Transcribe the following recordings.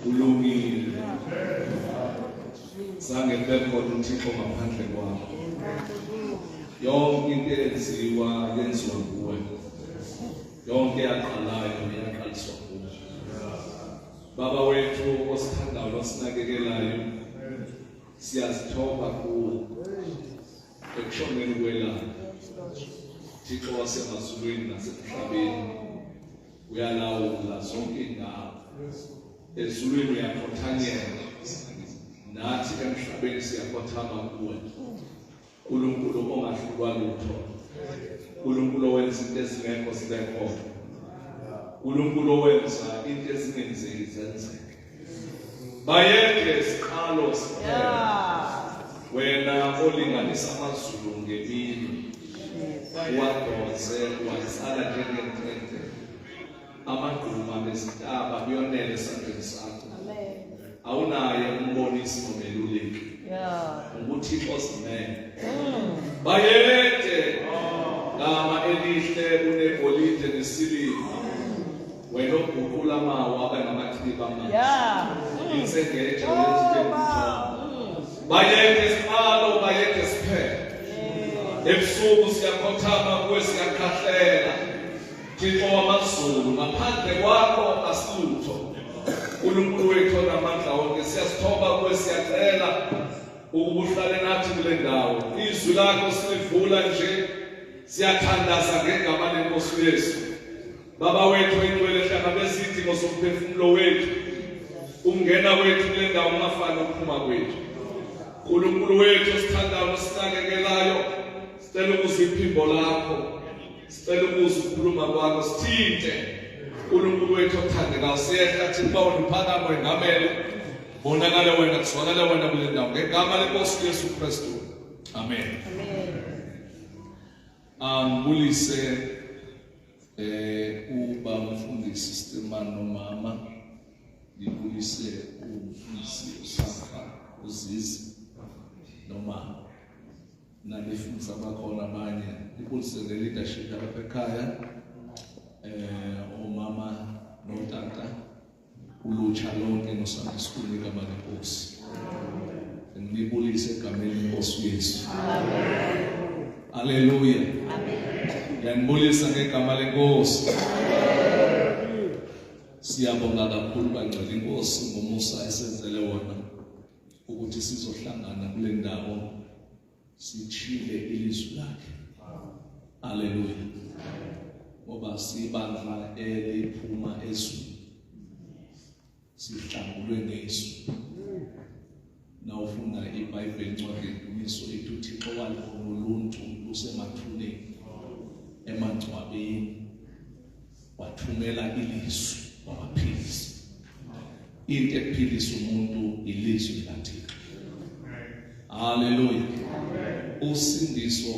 ulungile zange bekhona uThixo ngaphandle kwakho yonke into yenziwa nguwe yonke yaqalayo yaqaliswa nguwe baba wethu osithandayo osinakekelayo siyazithoba kuwe ekushoneni kwelanga Thixo wasemazulwini nasemhlabeni uyalawula zonke indawo ezulwini uyakhothanyela nathi emhlabeni siyakhothama kuwe uNkulunkulu ongahlulwa lutho uNkulunkulu owenza into ezingekho zibe khona uNkulunkulu owenza into ezingenzeki zenzeke bayeke isiqalo wena olinganisa amazulu ngemini wadonse watsala njengentente amagquma nezintaba kuyonela esandleni sakho awunaye umbonisi nomeluleki uThixo ozimele bayeke ngama elihle kunegolide nesiliva wena oguqula amawa abe ngamachiba amanzi insengeje yenziwe bayeke isiqalo bayeke siphele ebusuku siyakhothama kuwe siyakhahlela Thixo wamazulu ngaphandle kwakho asilutho uNkulunkulu wethu onamandla wonke siyasithoba kuwe siyacela ukuba uhlale nathi kule ndawo izwi lakho silivula nje siyathandaza ngegama leNkosi Yesu baba wethu oyingcwele hlangabeza izidingo zomphefumulo wethu ungena wethu kule ndawo ungafani ukuphuma kwethu uNkulunkulu wethu osithandayo osinakekelayo sicela ukuza iphimbo lakho sicela ukuza ukukhuluma kwakho sithinte uNkulunkulu wethu othandekayo siyehla thina bawona uphakamo engamele bonakala wena kuzwakala wena kule ndawo ngegama leNkosi Yesu Kristu amen angibulise uba mfundisi Stemani nomama ngibulise umfundisi uSafa uZizi nomama nalifundisa bakhona abanye ibulise leadership lapha ekhaya omama notata ulutsha lonke nosanda school igama leNkosi ngibulise egameni leNkosi Yesu amen haleluya amen yanibulisa ngegama leNkosi siyabonga kakhulu bangcwele iNkosi ngomusa esenzele wona ukuthi sizohlangana kule ndawo sichile ilizwi lakhe haleluya ngoba sibandla eliphuma ezweni sihlangulwe ngezwi na ufunda iBhayibheli incwadi yedumiso ethi uThixo walibona uluntu lusemathuneni emangcwabeni wathumela ilizwi wabaphilisa into ephilisa umuntu ilizwi likaThixo haleluya usindiso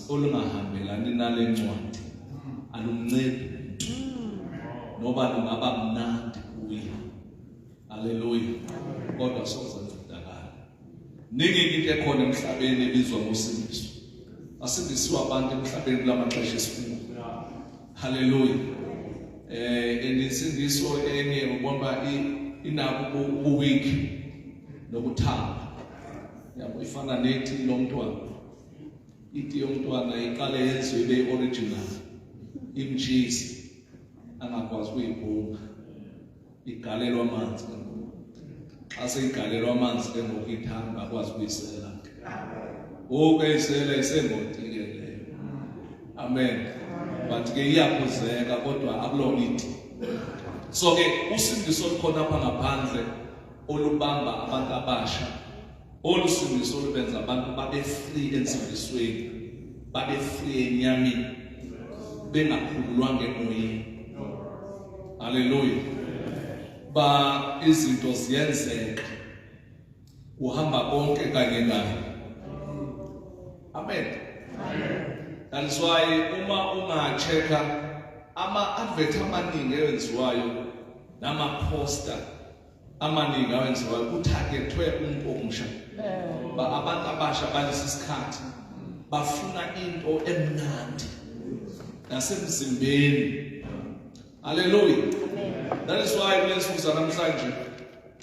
olungahambelani nale ncwadi alumncedi noba lungaba mnandi kuye haleluya kodwa sozancedakala ningi into ekhona emhlabeni ebizwa ngosindiso asindisiwe abantu emhlabeni kulamaxesha esifuna haleluya endisindiso enye ubona inabo uweek nokuthamba yabo ifana nethi lomntwana ithi yomntwana iqale yenziwe ibe original imcheese angakwazi ukuyibhunga igalelwa amanzi xa seyigalelwa amanzi ke ngokuyithamba akwazi ukuyisela ukuyisela isengotikeleyo amen but ke iyaphuzeka kodwa akulonithi so ke usindiso olukhona apha ngaphandle olubamba abantu abasha olusindiso olubenza abantu babe free ensindisweni babe free enyameni bengakhululwanga emoyeni haleluya ba izinto ziyenzeka uhamba konke kanye naye amen that's why uma ungacheka ama-advert amaningi ewenziwayo nama-poster amaningi awenziwayo kutargethwe umuntu omusha abantu abasha balesi sikhathi bafuna into emnandi nasemzimbeni haleluya That is why kulensuku zanamhlanje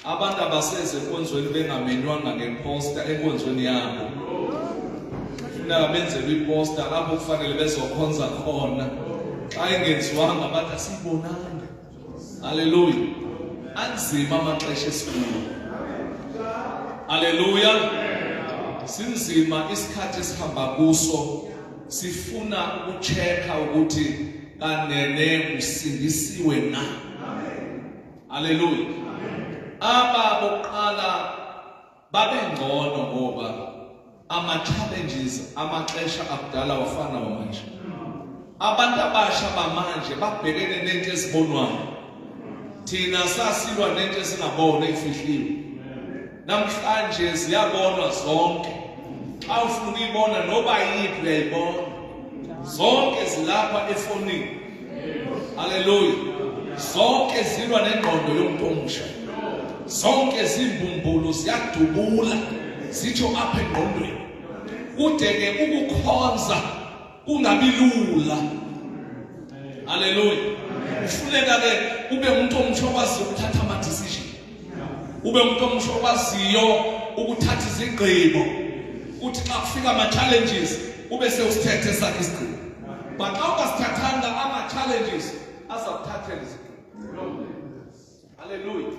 abantu abaseze enkonzweni bengamenywanga ngeposta enkonzweni yabo. Funa benzelwe iposta lapho kufanele bezokhonza khona. Xa engenziwanga abantu asibonanga. Hallelujah. Anzima amaxesha esikulo. Hallelujah. Sinzima isikhathi esihamba kuso. Sifuna ukuchecka ukuthi kanene usindisiwe na. Hallelujah. Aba boqala babengcono ngoba ama-challenges amaxesha akudala wafana wamanje. Abantu abasha bamanje babhekene nento ezibonwayo. Thina sasilwa nento esingabona efihliwe. Namhlanje ziyabonwa zonke. Xa ufuna ukuyibona noba yiphi uyayibona. Zonke zilapha efonini. Hallelujah. Zonke zilwa nengqondo yomuntu omusha. Zonke zimbumbulu ziyadubula zitsho apha engqondweni. Kude-ke ukukhonza kungabi lula. Hallelujah. Kufuneka-ke ube umuntu omusha okwaziyo ukuthatha ama-decision. Ube umuntu omusha okwaziyo ukuthatha izigqibo. Uthi xa kufika ama-challenges ube sewusithethe sakhe isigqibo. But xa ungasithathanga ama-challenges azakuthathela izigqibo. Hallelujah.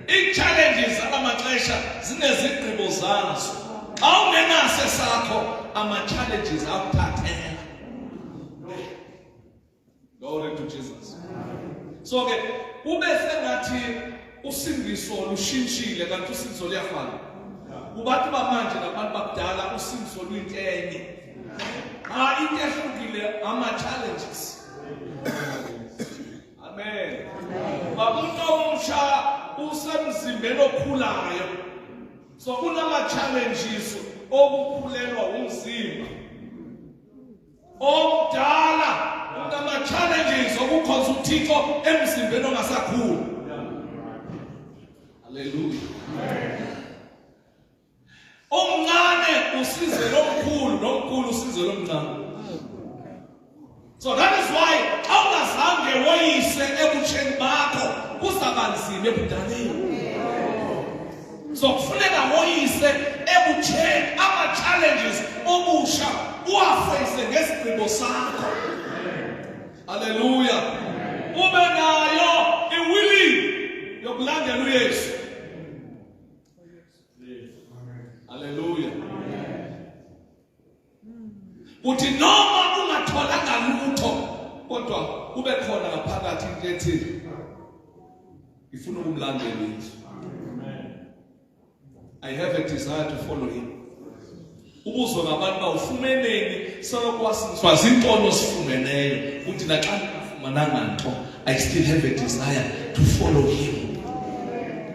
I-challenges amaxesha zinezigqibo zazo. Xa ungenaso sakho ama-challenges akuthathela. Glory to Jesus. So ke kube sengathi usindiso lushintshile kanti usindiso liyafana. Kubantu bamanje nabantu bakudala usindiso luyintenye. Into ehlukile ama-challenges. Amen. Umuntu omusha usemzimbeni okhulayo. So kunama-challenges okukhulelwa umzimba. Omdala kunama-challenges okukhonza uThixo emzimbeni ongasakhuli. Hallelujah. Omncane usize lomkhulu, nomkhulu usize lomncane. So that is why awungazange woyise ebutsheni bakho kuzabanzima ebudaleni. So kufuneka woyise ebutsheni ama-challenges obusha uwafeyise ngesigqibo sakho. Hallelujah. Ube nayo iwilling yokulandela uYesu. Hallelujah. Uthi noma ungatholanga lutho kodwa kube khona ngaphakathi into ethi ngifuna ukumlandela uYesu. I have a desire to follow him. Ubuzwe ngabantu bawufumeneni sokwasizwa zintono sifumeneyo uthi naxa ngingafumananga nto I still have a desire to follow him.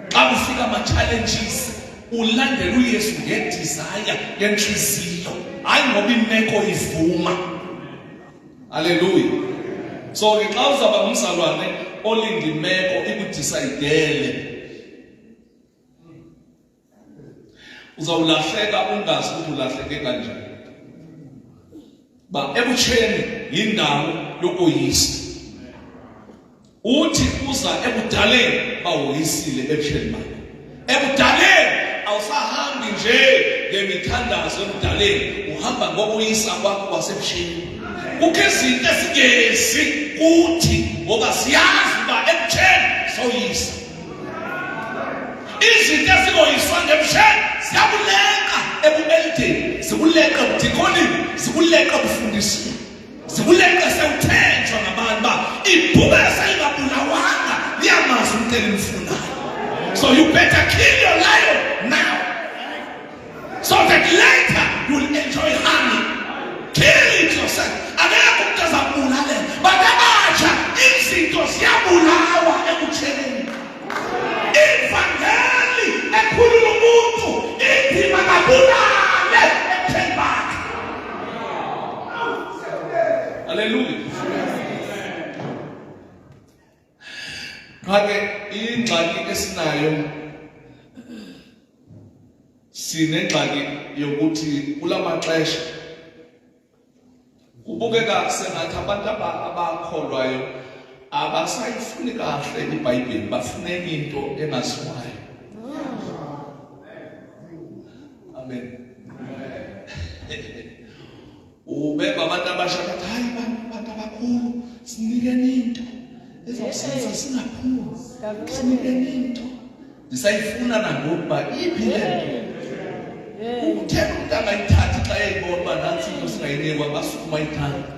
Xa kufika ama-challenges ulandela uYesu ngedesire yenhliziyo hayi ngoba imeko ivuma. Hallelujah. So ke xa uzaba ngumzalwane olinda imeko ikudecide uzawulahleka ungazi ukuthi ulahleke kanjani. Ba ebutsheni yindawo yokoyisa. Uthi uza ebudaleni bawoyisile ebutsheni bakho. Ebudaleni awusahambi nje ngemithandazo ebudaleni uhamba ngokoyisa kwakho kwasebutsheni. Kukho izinto esingezi kuthi ngoba siyazi uba ebutsheni soyisa. Izinto ezingoyiswa ngebutsheni ziyabuleqa ebumelideni, zibuleqa ebudikonini, zibuleqa ebufundisini, zibuleqa sewuthenjwa ngabantu ba ibhubesi elingabulawanga liyamazi umuntu elimfunayo. So you better kill your lion now so that later you will enjoy honey. Kill it yourself. Akekho umuntu azabulalela. Bakabatsha izinto ziyabulawa ebutsheni. Ivangeli ekhulula umuntu ithi makabulale ebutsheni bakhe. Hallelujah. Kake ingxaki esinayo sinengxaki yokuthi kulamaxesha kubukeka sengathi abantu abakholwayo abasayifuni kahle iBhayibheli, bafuna into engaziwayo. Amen. Ubeba abantu abasha bathi hayi bantu abakhulu sinikeni into ezosiza singaphumi, sinikeni into. Ndisayifuna nangokuba iphi lento uthetha umuntu angayithathi xa eyibona uba nansi into singayinikwa basukuma ayithanda.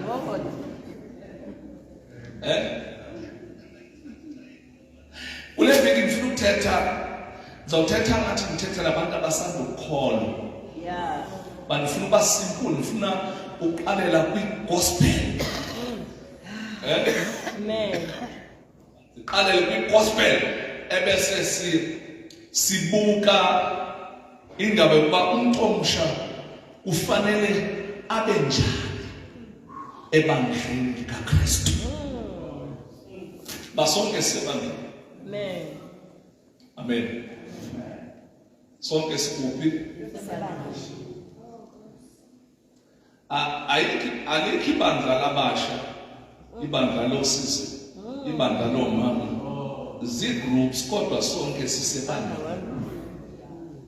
Kule veki ngifuna ukuthetha, ngizawuthetha ngathi ngithethe nabantu abasanda ukukholwa. Ngifuna uba simple, ngifuna uqalela kwi-gospel. Amen. Uqalele kwi-gospel ebese sibuka indaba yokuba umuntu omusha kufanele abe njani ebandleni likaKristu. Basonke sibambile. Amen. Amen. Sonke sikuphi? Alikho ibandla labasha, ibandla losizo, ibandla lomama, zi-groups kodwa sonke sisebandla.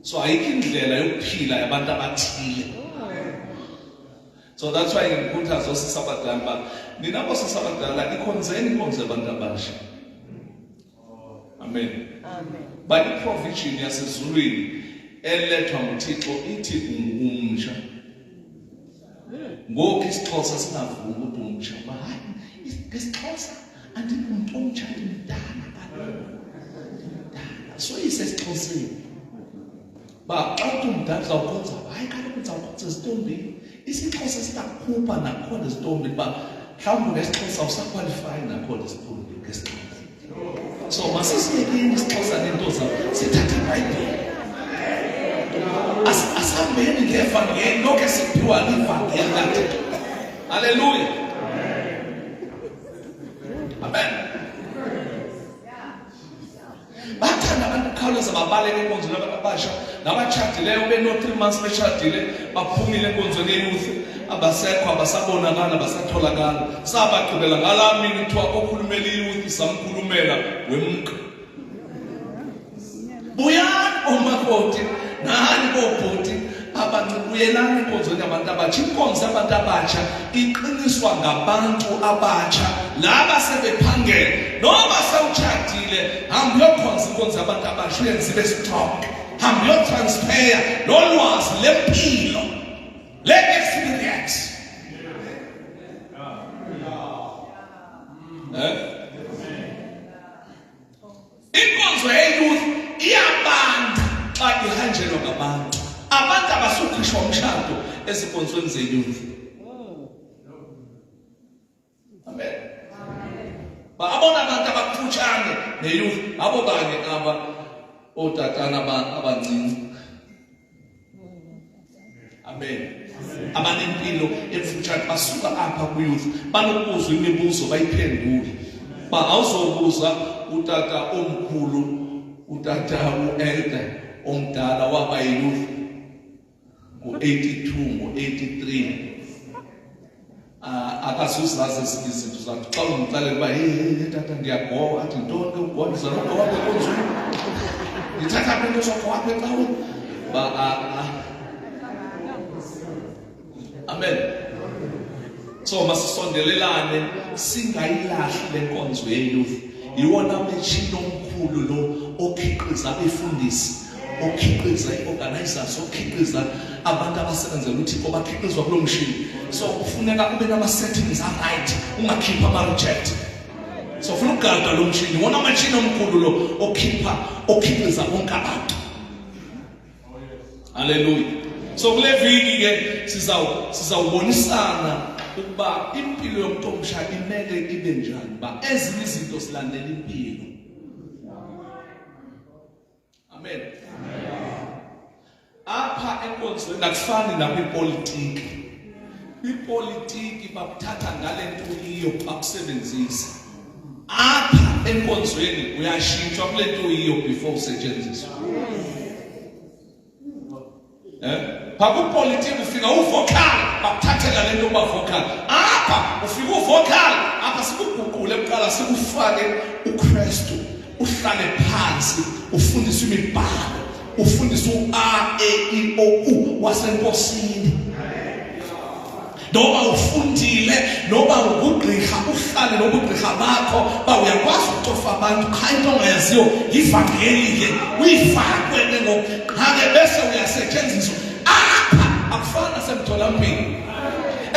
So ayikho indlela yokuphila yabantu abathile. So that's why ngikhuthaza osisabadala ba nina osisabadala ikhonzeni inkonzo yabantu abasha. Amen. Amen. But i-provision yasezulwini elethwa nguThixo ithi umsha. Ngoku isiXhosa singavumi ukuthi umsha, ba hayi isiXhosa andimuntu omtsha ndimdala kaloku. So isesiXhoseni. Ba xa umdala uzawukhonza, hayi kaloku uzawukhonza ezitombini. IsiXhosa sitakhupha nakhona ezitombini ba mhlawumbi ngesiXhosa usaqualify nakhona ezitombini ngesiXhosa. So masisiyekeni isiXhosa nento zayo sithatha iBhayibheli. Asihambeni ngevangeli lokho esiphiwa livangeli kaThixo. Haleluya. Amen. Bathanda abantu khawuleza babaleke enkonzweni abantu abasha nabatshadileyo beno-3 months beshadile baphumile enkonzweni ye-youth abasekho abasabonakala abasatholakala sabagqibela ngala mini kuthiwa okhulumela i-youth samkhulumela wemka. Buyani omakoti nani bobhoti abancibuyelana enkonzweni yabantu abatsha. Inkonzo yabantu abatsha iqiniswa ngabantu abatsha laba sebephangela noma sewutshadile. Hamba uyokhonza inkonzo yabantu abasha uyenze ibe strong. Hamba uyotransfer nolwazi lempilo le-experience. Inkonzo ye-youth iyabanda xa ihanjelwa ngabantu. Abantu abasukhishwa umshado ezinkonzweni ze-youth. Amen. Babona abantu abakufutshane ne-youth, abo kanye aba otatana abancinci. Amen. Abanempilo emfutshane basuka apha ku-youth banokuzwa imibuzo bayiphendule. Ba awuzobuza utata omkhulu, utata u-elder omdala waba yi-youth ngo-82 ngo-83 akazuzazi ezinye izinto zakhe. Xa ungimxelela uba hey tata ndiyagowa, athi ntoni ke ugowa? Ndizanogowa kwenkonzweni, ndithatha apha into zogowa apha ecaweni ba amen. So masisondelelane singayilahli le nkonzo ye-youth. Yiwona metshini omkhulu lo okhiqiza abefundisi, okhiqiza i-organizers, okhiqiza abantu abasebenzela uThixo bakhiqizwa kulo mshini. So kufuneka ube nama-settings a-right, ungakhipha ama-reject. So ufuna ukugada lo mshini, yiwona metshini omkhulu lo okhiqiza bonke abantu. Haleluya. So kule viki ke sizawubonisana ukuba impilo yomuntu omsha imele ibe njani, ba ezinye izinto silandela impilo. Amen. Apha enkonzweni akufani nakwipolitiki. Kwipolitiki bakuthatha ngale nto iyo bakusebenzisa. Apha enkonzweni uyashintshwa kule nto iyo before usetshenziswa. Phakupolitiki ufika uvocal bakuthathela le nto uba vocal. apha ufika uvocal apha sikuguqule eqala sikufake uKristu uhlale phansi ufundise imibhalo ufundise uA E I O U wasenkosini noma ufundile noma ugqirha uhlale nobugqirha bakho uyakwazi ukutofa abantu cha into ongayaziyo ivangeli ke uyifakwe ngoqhake bese uyasetshenziswa apha akufana semtholampilo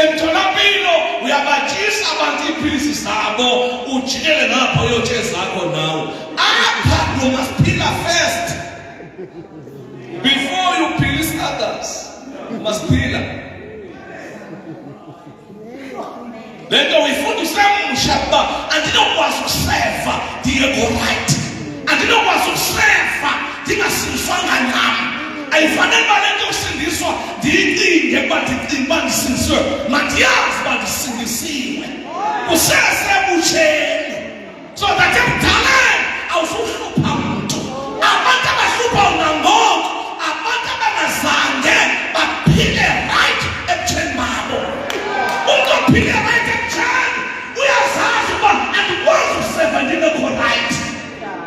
emtholampilo uyabatshisa abantu iphilisi zabo ujikele ngapha uyotshe zakho nawe apha you must pillar first before you please others you must pillar lento uyifundisa umshaba andinokwazi ukuseva ndiye-right andinokwazi ukuseva ndingasindiswanga nami ayifanele uba lento usindiswa ndiyicinge uba ndisindiswe mandiyazi uba ndisindisiwe kusesebutsheni so that ekudaleni awusuhlupha mntu abantu abahlupha nangoku abantu abangazange baphile right ebutsheni babo umntu ophile right uyazazi uba andikwazi ukuseva ndingekho-right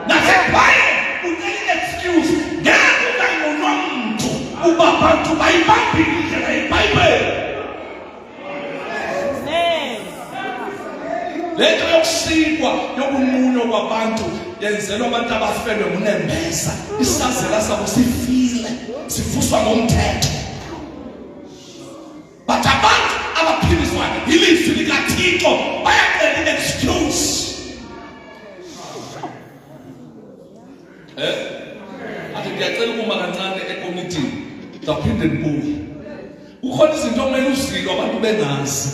nasebhaye unika excuse ngeke unganqonwa mntu uba bantu bayibambile indlela yebhayibheli le nto yokusikwa yokunqunywa kwabantu yenzelwa abantu abafelwe ngunembeza isazela sabo sifile sivuswa ngomthetho but abantu abaphiliswayo ilizwi likaThixo bayacela excuse athi ngiyacela ukuma kancane ekomithini zaphinde ndibuye kukhona izinto okumele uzilwe abantu bengazi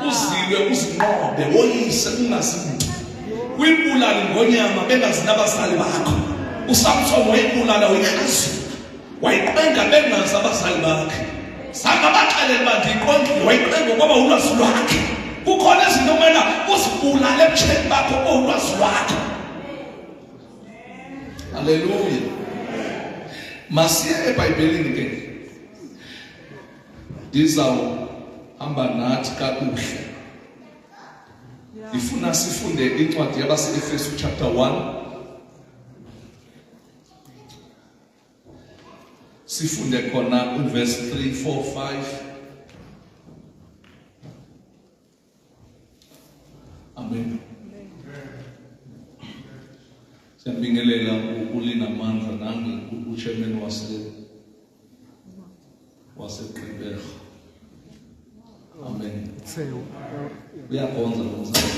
uzilwe uzinqobe woyise ungazinto uyibulali ngonyama bengazi nabazali bakho uSamson wayibulala uyikhazi wayiqenga bengazi abazali bakhe sangabaxelela uba ndiyiqondile wayiqenga kwaba ulwazi lwakhe kukhona izinto okumele uzibulale ebutsheni bakho olwazi lwakho haleluya masiye eBhayibhelini ke ndizawuhamba nathi kakuhle ndifuna sifunde incwadi yabase-Efesu chapter 1 sifunde khona verse 3, 4, 5 amen siyabingelela uLina Mandla nange uchairman waseGqeberha amen uyakhonza lo mzali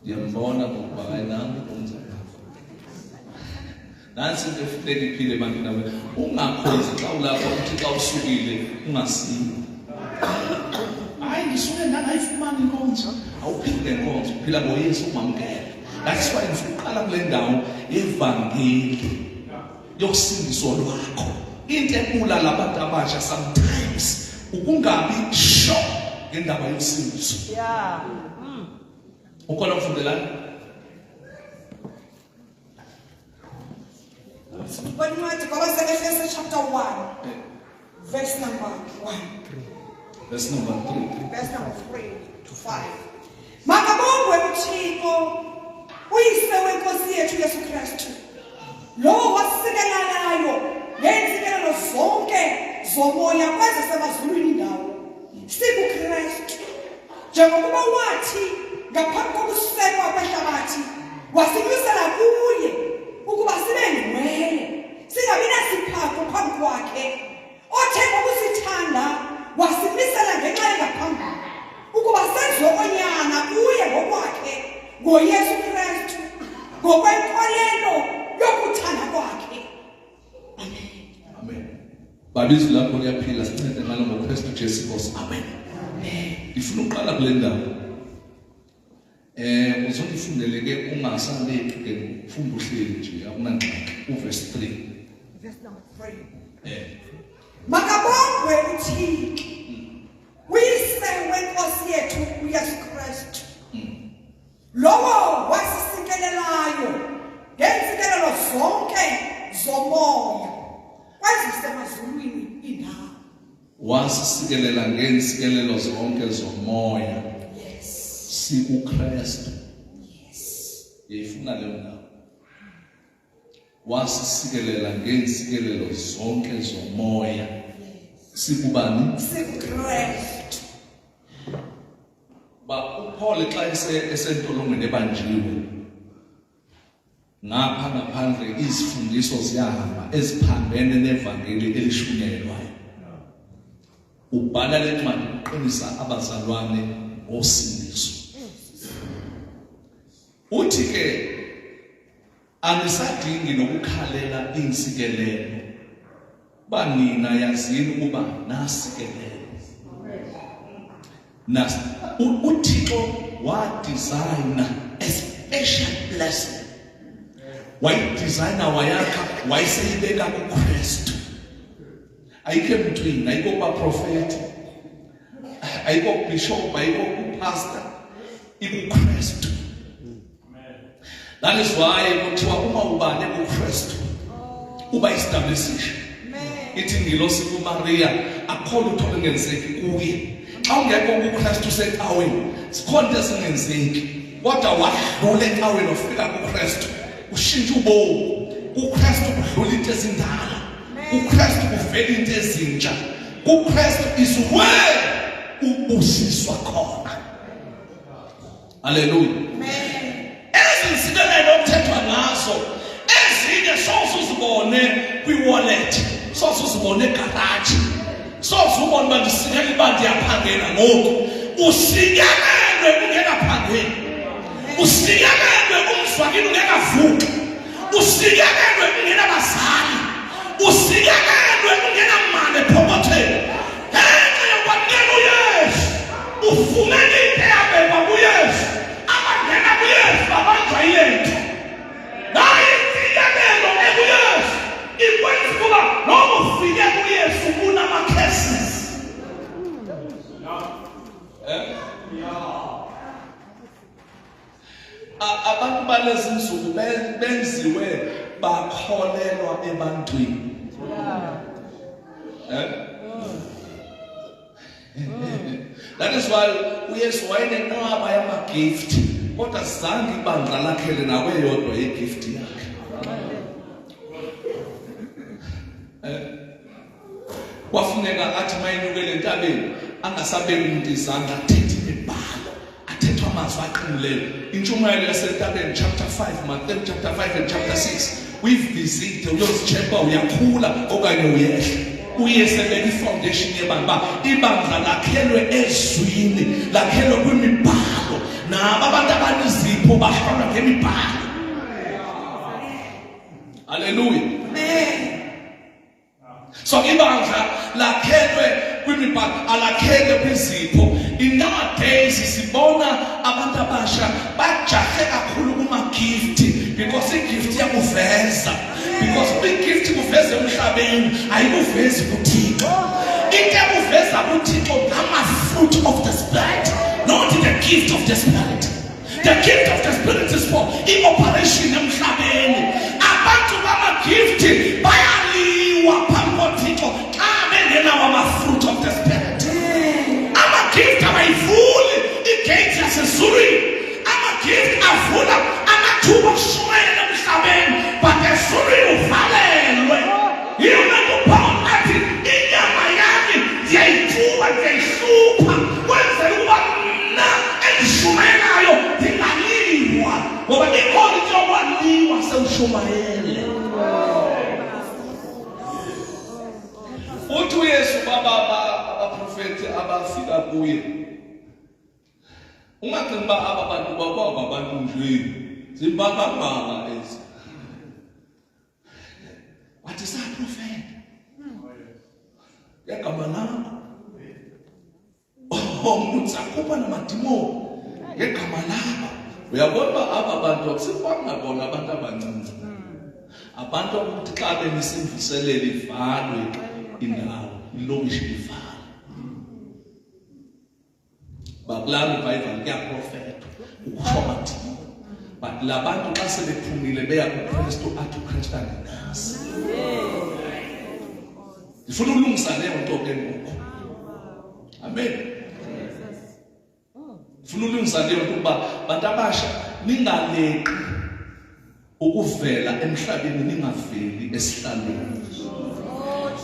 ndiyambona ngokuba ayinami umzali nansi into efunekile ebantwini abe ungakhonzi xa ulapha uthi xa usukile ungasini hayi ngisuke ndangayifumani inkonzo awuphile nkonzo uphila ngoYesu umamkela that's why ngifuna uqala kule ndawo evangeli yokusindiswa lwakho into ekula labantu abasha sometimes ukungabi sure ngendaba yokusindiso yeah ukhona ukufundelana When you want to go to Ephesians chapter 1, verse number 1. Verse number 3. Verse number 3 to 5. Makabongwe uThixo, uyise wenkosi yethu Yesu Kristu. Lo wasikelanayo ngezinhlelo zonke zomoya kwezasemazulwini ndawo. SikuKristu. Njengoba wathi ngaphambi kokusekwa kwehlabathi, wasimisela kuye ukuba sibe ngcwele singabi nasiphatho phambi kwakhe othe ngokusithanda wasimisela ngenxa engaphambili ukuba senziwe onyana kuye ngokwakhe ngoYesu Kristu ngokwenkolelo yokuthanda kwakhe amen amen babizwi lakho liyaphila sincede ngalo ngoKristu Jesu Nkosi amen ngifuna uqala kule ndawo uzondifundele ke ungasaleki ke ufunda uhleli nje akunangxaki uverse 3 verse number 3 makabongwe uThixo uyise wenkosi yethu uYesu Kristu lowo wasisikelelayo ngezinhlelo zonke zomoya kwezasemazulwini indawo wasisikelela ngeensikelelo zonke zomoya sikuKristu. Yeyifuna leyo ndawo. Wasisikelela ngeensikelelo zonke zomoya sikubani? SikuKristu. Ba uPaul xa esentolongweni ebanjiwe ngapha ngaphandle izifundiso ziyahamba eziphambene nevangeli elishunyelwayo. Ubhala lencwadi uqinisa abazalwane ngosindiso. Uthi ke anisadingi nokukhalela insikelelo. Banina yazini ukuba nasikelelo. uThixo wadesigna a special blessing. Wayidesigna wayakha wayiseyibeka kuKristu. Ayikho emntwini, ayikho kwaprofeti, ayikho kubishop, ayikho kupastor, ikuKristu. That is why kuthiwa uma ubane kuKristu uba established. Ithi ngilosi kuMaria akho lutho olungenzeki kuye. Xa ungekho kuKristu secaweni sikhona into ezingenzeki, kodwa wadlula ecaweni ofika kuKristu ushintsha ubomi. kuKristu kudlula into ezindala, kuKristu kuvela into ezintsha, kuKristu is where ubusiswa khona. Hallelujah. Ezinsikelelo okuthethwa ngazo ezinye sosuzibone kwi-wallet, sosuzibone egarage, sosuzibone uba ndisikele uba ndiyaphangela ngoku. Usikelelwe ungekaphangeli, usikelelwe umzwakini ungekavuki, usikelelwe ungenabazali, usikelelwe ungenamali ephokothweni. Ngenxa yokwamkela uYesu ufumene into eyabekwa kuYesu. Abangena kuYesu babanjwa yethu. Naye insikelelo ekuYesu ikwenza ukuba noma ufike kuYesu kunama-cases. Abantu balezi nsuku benziwe bakholelwa ebantwini. That is why uYesu wayenenqaba yama-gift, kodwa zange ibandla lakhele nawe yodwa ye-gift yakhe. Kwafuneka athi mayenyukele entabeni angasabeki umuntu izandla, athethe imibhalo, athethwe amazwi aqinileyo. Intshumayelo yasentabeni chapter 5, Matthew chapter 5 and chapter 6 uyivizite uyozicheka uyakhula okanye uyehla. UYesu ebeka ifoundation yebandla, ibandla lakhelwe ezwini, lakhelwe kwimibhalo. Nabo abantu abanezipho bahlolwa ngemibhalo. Hallelujah. So ibandla lakhelwe kwimibhalo, alakhelwe kwizipho. In nowadays sibona abantu abasha bajahe kakhulu kuma-gift because i-gift yakuveza. Because i-gift kuveza emhlabeni ayikuvezi kuThixo. Into ekuveza kuThixo ngama-fruit of the Spirit, not the gift of the Spirit. The gift of the Spirit is for i-operation emhlabeni. Abantu bama-gift bayaliwa phambi koThixo xa bengenawo ama-fruit of the Spirit. Ama-gift abayivuli igate yasezulwini. Ama-gift avula amathuba okushumayela emhlabeni, but ezulwini uvalelwe. Yiyo lento uPaul athi inyama yami ndiyayithuba, ndiyayihlupha kwenzela ukuba mna endishumayelayo ndingaliwa, ngoba ikhona into yokwaliwa sewushumayele. Uthi uYesu abaprofeti abafika kuye, ungacinga uba aba bantu bakwaba abantu nje zimbabambanga ezi. Wathi saprofeti ngegama lakho, umuntu sakhupha namadimoni ngegama lakho. Uyabona uba aba bantu akusifanga bona abantu abancinci, abantu ukuthi xa benisimvuselela ivalwe indawo, ilokishi ivalwe. Bakulaa revival kuyaprofethwa ukuhlomathile, but la bantu xa sebephumile beya kuKristu athi uKristu angenasi. Ndifuna ukulungisa leyo nto ke ngoku. Amen. Funa ulungisa leyo nto kuba bantu abasha ningaleqi ukuvela emhlabeni ningaveli esihlalweni.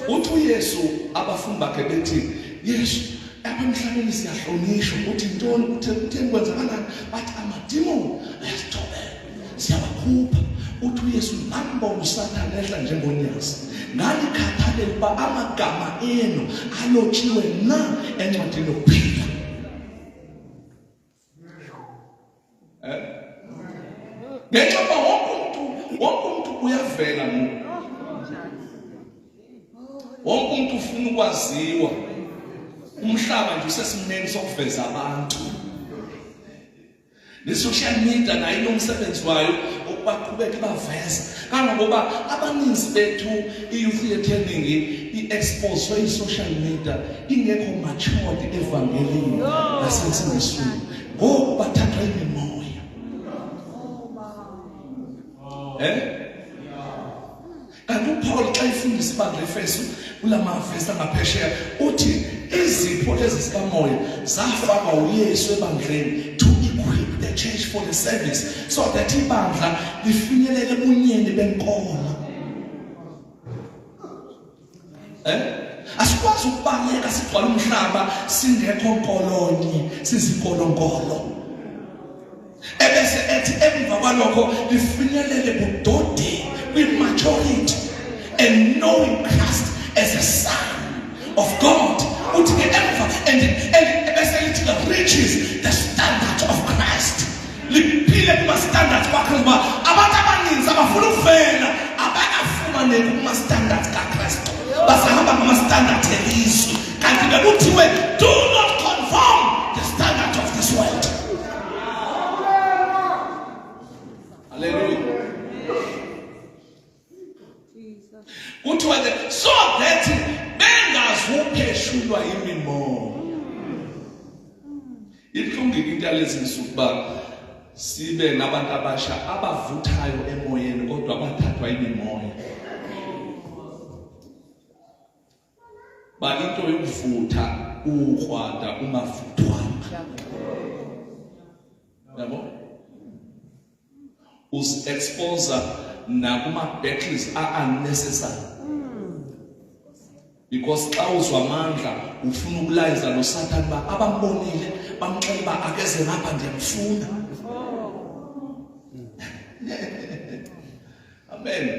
Uthi uYesu abafundi bakhe bethi Yesu apha emhlabeni siyahlonishwa uthi ntoni utheni kwenzakalani bathi amadimoni ayasithobela siyabakhupha. Uthi uYesu nambona uSathane ehla njengonyazi ngani khathalele uba amagama enu alotshiwe na encwadini yokuphila. Ngenxa yokuba wonke umuntu uyavela ngoku. Wonke umuntu ufuna ukwaziwa. Umhlaba nje usesimeni sokuveza abantu. Ne-social media nayo inomsebenzi wayo ukubaqhubeka baveza. Kangangoba abaninzi bethu i-youth attending i-expose yi-social media ingekho matured evangelini nasensindisweni. Ngoku bathathwa imimoya. Kanti uPaul xa ifundisa ibandla leEfesu kulamavesi angaphesheya uthi izipho lezi zikamoya zafakwa uYesu ebandleni to equip the church for the service so that ibandla lifinyelele ebunyeni benkolo. Asikwazi ukubaleka sigcwala umhlaba singekho nkolonye sizikolonkolo. Ebese ethi emva kwalokho lifinyelele budodeni kwi-majority and knowing Christ as a son of God. Uthi ke emva and ebese lithi the riches the standard of Christ. Liphile kuma standards bakhe ngoba abantu abaninzi abafuna ukuvela abakafumaneki kuma standards kaChrist. Basahamba ngama standards elizwe. Kanti bekuthiwe do not conform the standard of this world. Hallelujah. Kuthiwa so that bengazupheshulwa imimoya. Ihlungile into yalezi nsuku ukuba sibe nabantu abasha abavuthayo emoyeni kodwa abathathwa imimoya. Ba into yokuvutha ukwada ungavuthwanga. Yabo? Us-expose nakuma battles are unnecessary. Because xa uzwa amandla ufuna ukulayiza lo Sathane ba abambonile bamxela ba akeze ngapha ndiyamfuna. Amen.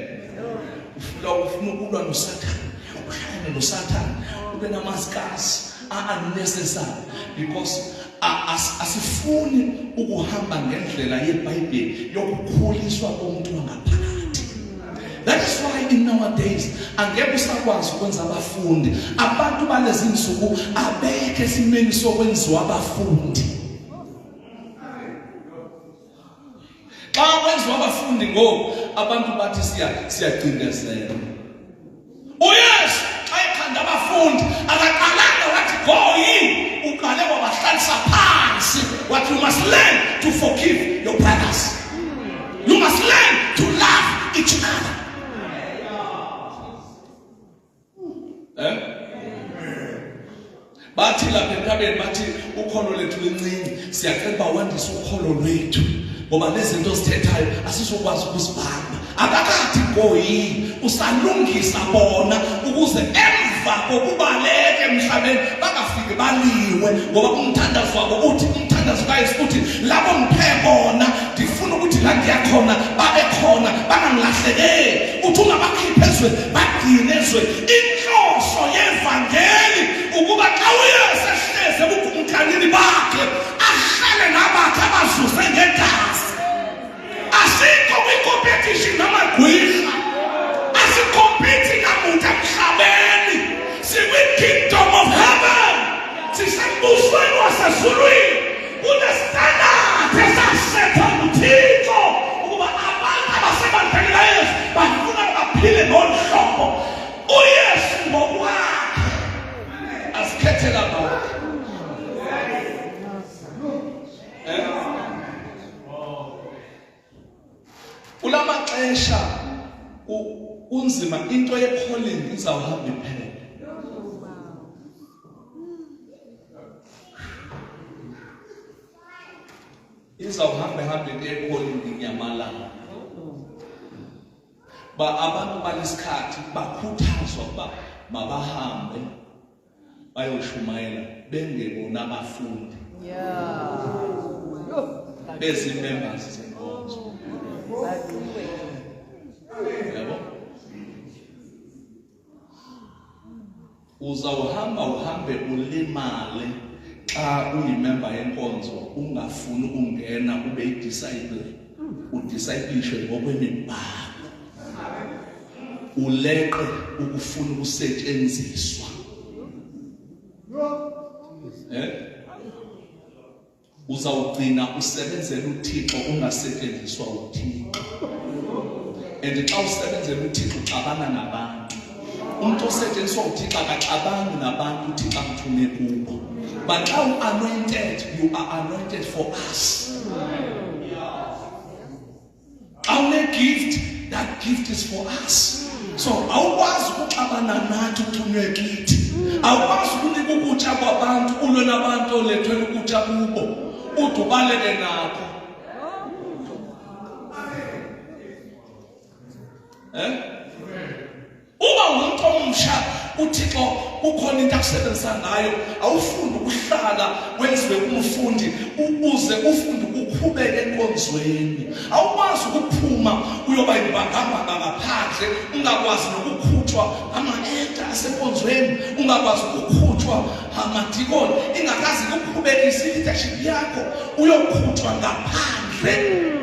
Ufuna ukulwa noSathane, uhlale noSathane, ube namaskasi unnecessary because asifuni ukuhamba ngendlela yeBhayibheli yokukhuliswa komuntu wangaphakathi. That is why in nowadays angeke usakwazi ukwenza abafundi. Abantu balezi nsuku abekho esimeni sokwenziwa abafundi. Xa kwenziwa abafundi ngoku abantu bathi siyacindezela. uYesu xa ekhanda abafundi akaqalanga wathi go yini uqale wabahlalisa phansi wathi you must learn to forgive your brothers. You must learn to love each other. Bathi lapha entabeni bathi ukholo lethu lincane siyacela uba wandise ukholo lwethu ngoba lezi zinto sithethayo asizokwazi ukuzibamba. Akakathi ngoyini usalungisa bona ukuze emva kokubaleka emhlabeni bangafiki baliwe ngoba umthandazo wabo uthi umthandazo kaYesu uthi labo ngiphe bona ndifuna ukuthi la ngiyakhona babe khona bangangilahlekeli. Uthi ungabakhiphe ezweni bagcine ezweni. Inhloso yevangeli ukuba xa uYesu ehleze ubumkhanini bakhe ahlale nabakhe abazuze ngegazi. Asikho kwi-competition namagwirha. Asikompete namuntu emhlabeni. Sikwi-kingdom of heaven. Sisembusweni wasezulwini. Kune-standard esasethwa nguThixo ukuba abantu abasebandleni kaYesu bafuna baphile ngolu hlobo. uYesu ngokwakhe asikhethela bonke. Ulamaxesha unzima into ye-calling izawuhamba iphele. sihambe ePolini Nyamalanga. Ba abantu balesikhathi bakhuthazwa ukuba mabahambe bayoshumayela bengebona abafundi. Bezimembers zenkonzo. Yabo? Uhambe ulimale xa uyimember yenkonzo ungafuni ungena ube yidisciple. Udiscipleshwe ngokwemibhalo. Uleqe ukufuna ukusetshenziswa. Uzawugcina usebenzela uThixo ungasetshenziswa uThixo. And xa usebenzela uThixo uxabana nabantu. Umuntu osetshenziswa uThixo akaxabani nabantu uThixo amthume kubo. But now anointed, you are anointed for us. Our gift, that gift is for us. So awukwazi ukuxabana nathi uthunywe kithi. Awukwazi ukunika ukutya kwabantu ulwe nabantu olethwe ukutya kubo. Udubaleke nabo. Uba umuntu omsha uThixo ukhona into akusebenzisa ngayo awufuni ukuhlala wenziwe umfundi uze ufunde ukuqhubeka enkonzweni. Awukwazi ukuphuma uyoba yibangamba ngaphandle ungakwazi nokukhutshwa ama-elder asenkonzweni, ungakwazi ukukhutshwa amadikoni, ingakazi ukuqhubekisa leadership yakho uyokhutshwa ngaphandle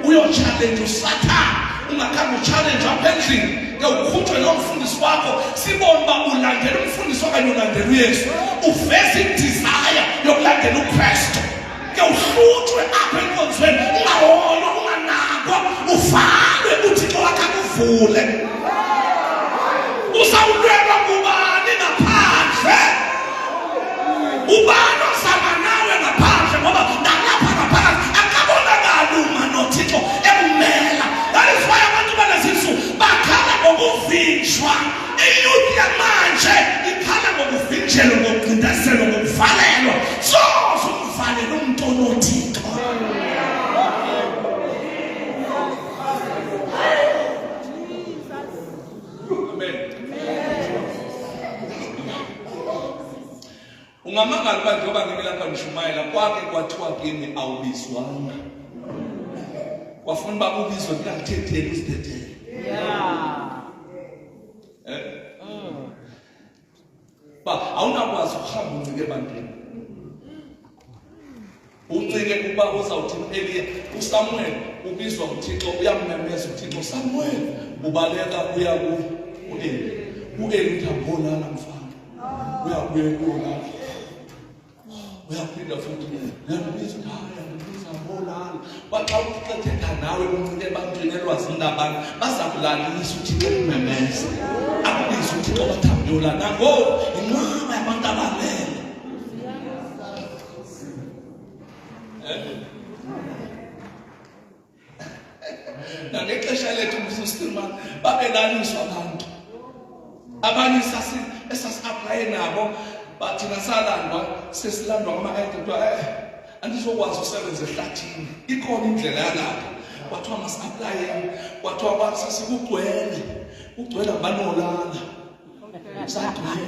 uyochallenge uSathane. Ungakhambi uchallenge apha endlini ke ukhutshwe nomfundisi wakho sibone uba ulandela umfundisi okanye ulandela uYesu, uveze idesire yokulandela uKristu. Ke uhlutshwe apha enkonzweni ungaholwa unganakwa uvalwe uThixo wakhe akuvule. Uzawulwelwa ngubani ngaphandle? Ubani ozama nawe ngaphandle ngoba nalapha ngaphakathi akabonakali uma noThixo emumela. That is why abantu balezinsuku bakhala ngokuvinjwa. Iyouth yamanje ikhala ngokuvinjelwa, ngokucindezelwa, ngokuvalelwa. Soze umvalele umuntu onoThixo. Amen. Ungamangala uba njengoba ngimi lapha ngishumayela kwake kwathiwa kimi awubizwanga. Wafuna uba ubizwe kuyakuthethe uzithethe. Ba awunakwazi ukuhamba uncike ebantwini. Uncike kuba uzawuthi Eliya uSamuel ubizwa uThixo uyamemeza uThixo Samuel ubaleka uya kuEli. uEli uthambolala mfana. Uyabuye kuona. Uyaphinda futhi ngiyabiza ekhaya ngibiza mbolala. Baxa uqethetha nawe uncike ebantwini elwazini labantu bazakulalisa uThixo umemeza. Akubiza uThixo bathambola nango inqaba yabantu abalele. Nangexesha lethu uStilman babelaliswa abantu. Abanye esasi-apply nabo bathi nasalandwa sesilandwa ngama-elder andizokwazi ukusebenza ehlathini. Ikhona indlela yalapha kwathiwa masi-apply kwathiwa kwasikugcwele abanolala sagcwele.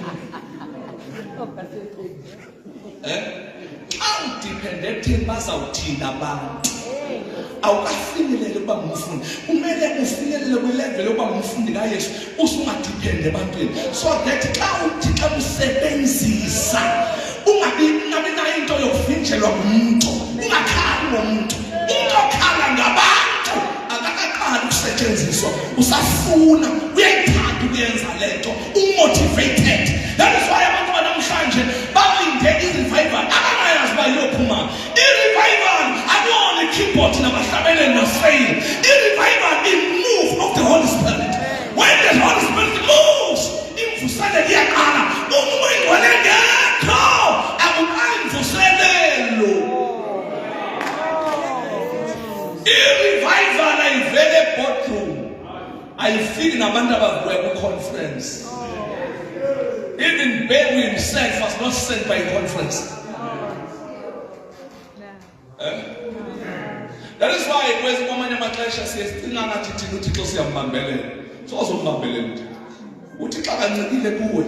Xa udiphende ekutheni bazawuthina abantu awukafinyelele ukuba ngumfundi. Kumele ufinyelele kwilevel yokuba ngumfundi kaYesu usungadiphendi ebantwini, so that xa uThixo usebenzisa ungabi nayo into yokuvinjelwa ngumuntu. Ungakhali ngomuntu. Umuntu okhala ngabantu akakaqali ukusetshenziswa. Usafuna uyayithanda ukuyenza lento umotivated. That is why abantu banamhlanje balinde i-revival abanayazi uba iyophuma. I-revival akuyona keyboard nabahlabeleli naseyini. I-revival i-move of the Holy Spirit. When the Holy Spirit moves, imvuselelo iyaqala. Uma ingcwele ngekho akuqali imvuselelo. I-revival ayivele boardroom. Ayifiki nabantu abavuya ku-conference. Even Beru himself was not sent by a conference. That is why kwezi kwamanye amaxesha siyecinga ngathi thina uThixo siyambambelela. Sozombambelela uThixo. UThixo akancikile kuwe.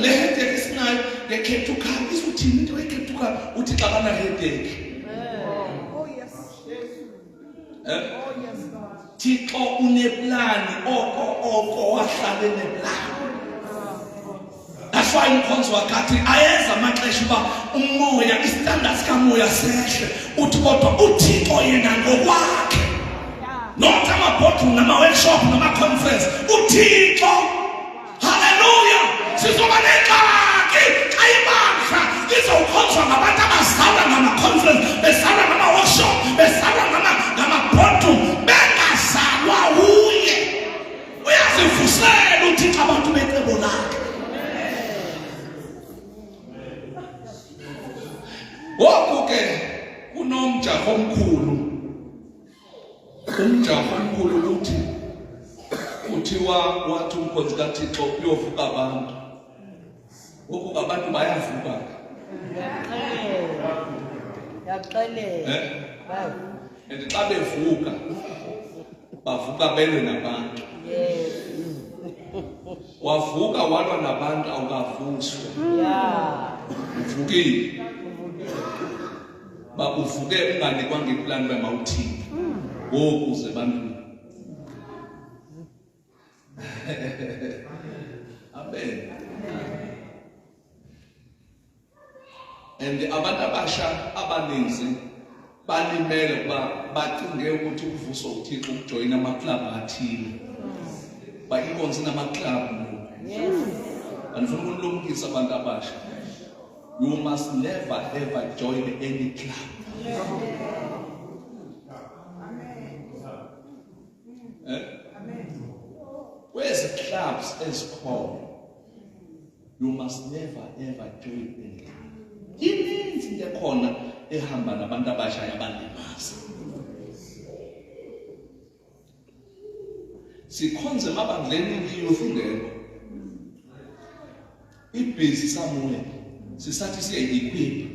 Le headache isinayo nge-Cape Town izothini into ye-Cape Town uThixo akana headache. Oh yes. Oh yes, God. Thixo uneplani oko wahlale neplani. That's why umkhonzo wakathi ayenza amaxesha uba umoya istandards kamoya sehle uthi kodwa uThixo yena ngokwakhe. Not ama-boardroom nama-workshop nama-conference uThixo. Hallelujah. Sizoba nengxaki xa ibandla lizawukhonzwa ngabantu abazalwa ngama-conference, bezalwa ngama-workshop, bezalwa ngama-boardroom, bengazalwa uye. Uyazivusela uThixo abantu becebo lakhe. Ngoku ke kunomjaho omkhulu. Umjaho omkhulu kuthiwa wathi umkhonzi kaThixo uyovuka abantu. Ngoku abantu bayavuka. Yaxelela. And xa bevuka bavuka belwe nabantu. Wavuka walwa nabantu awukavuswa. Uvukile. Bakuvuke unganikwanga iplani bemawuthini. Ngoku ze bantwini. Amen. And abantu abasha abaninzi balimele kuba bacinge ukuthi ukuvuso uThixo ukujoyina amaklabhu athile. Bayibonze namaklabhu. Andifuna ukulumkisa abantu abasha. You must never ever join any club. Where's the clubs as called? You must never ever join any club. Ininzi ngekhona ehamba nabantu abasha abalimazi. Sikhonze mabandleni youth ngekho. Ibhizi somewhere. Sisathi siye-equip.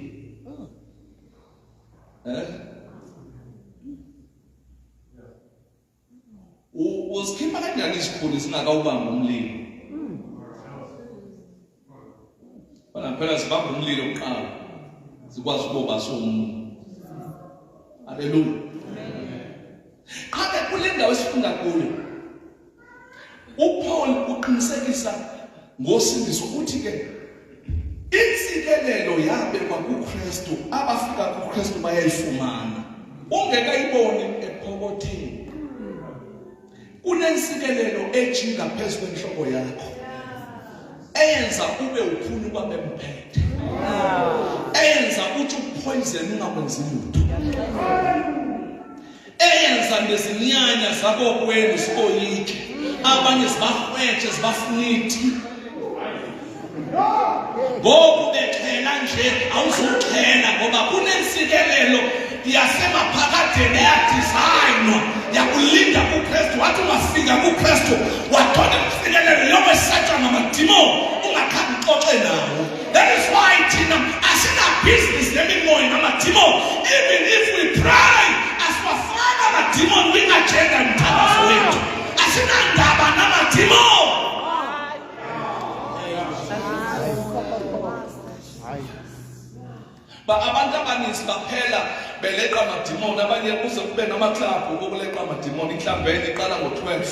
Uzikhipha kanjani isikhulu singakawubamba umlilo? Phela sibamba umlilo kuqala sikwazi ukuba somuntu. Haleluya. Qhabe kule ndawo esifunda kuyo uPaul uqinisekisa ngosindiso uthi ke insikelelo yabekwa kuKristu, abafika kuKristu bayayifumana. Ungekayiboni ephokotheni. Kunensikelelo ejinga phezu kwenhloko yakho. Eyenza ube ukhulu kwabemphethe. Eyenza uthi upoison ungakwenzi lutho. Eyenza nezinyanya zakho kwenu sikoyiki. Abanye sibahwetshe sibafunithi. Ngoku bexhela nje awuzuxhela ngoba kunensikelelo yasemaphakadeni eyadesignwa yakulinda kuKristu. Wathi ungafika kuKristu wathola insikelelo yokwesatshwa ngamadimoni ungakhange uxoxe nawo. That is why thina asina business nemimoya ngamadimoni. Even if we pray asiwafaka amadimoni kwi-agenda mthandazo wethu. Asinandaba namadimoni. Ba abantu abaninzi baphela beleqa amadimoni. Abanye kuze kube namaklabhu okuleqa amadimoni. Inhlambene iqala ngo-12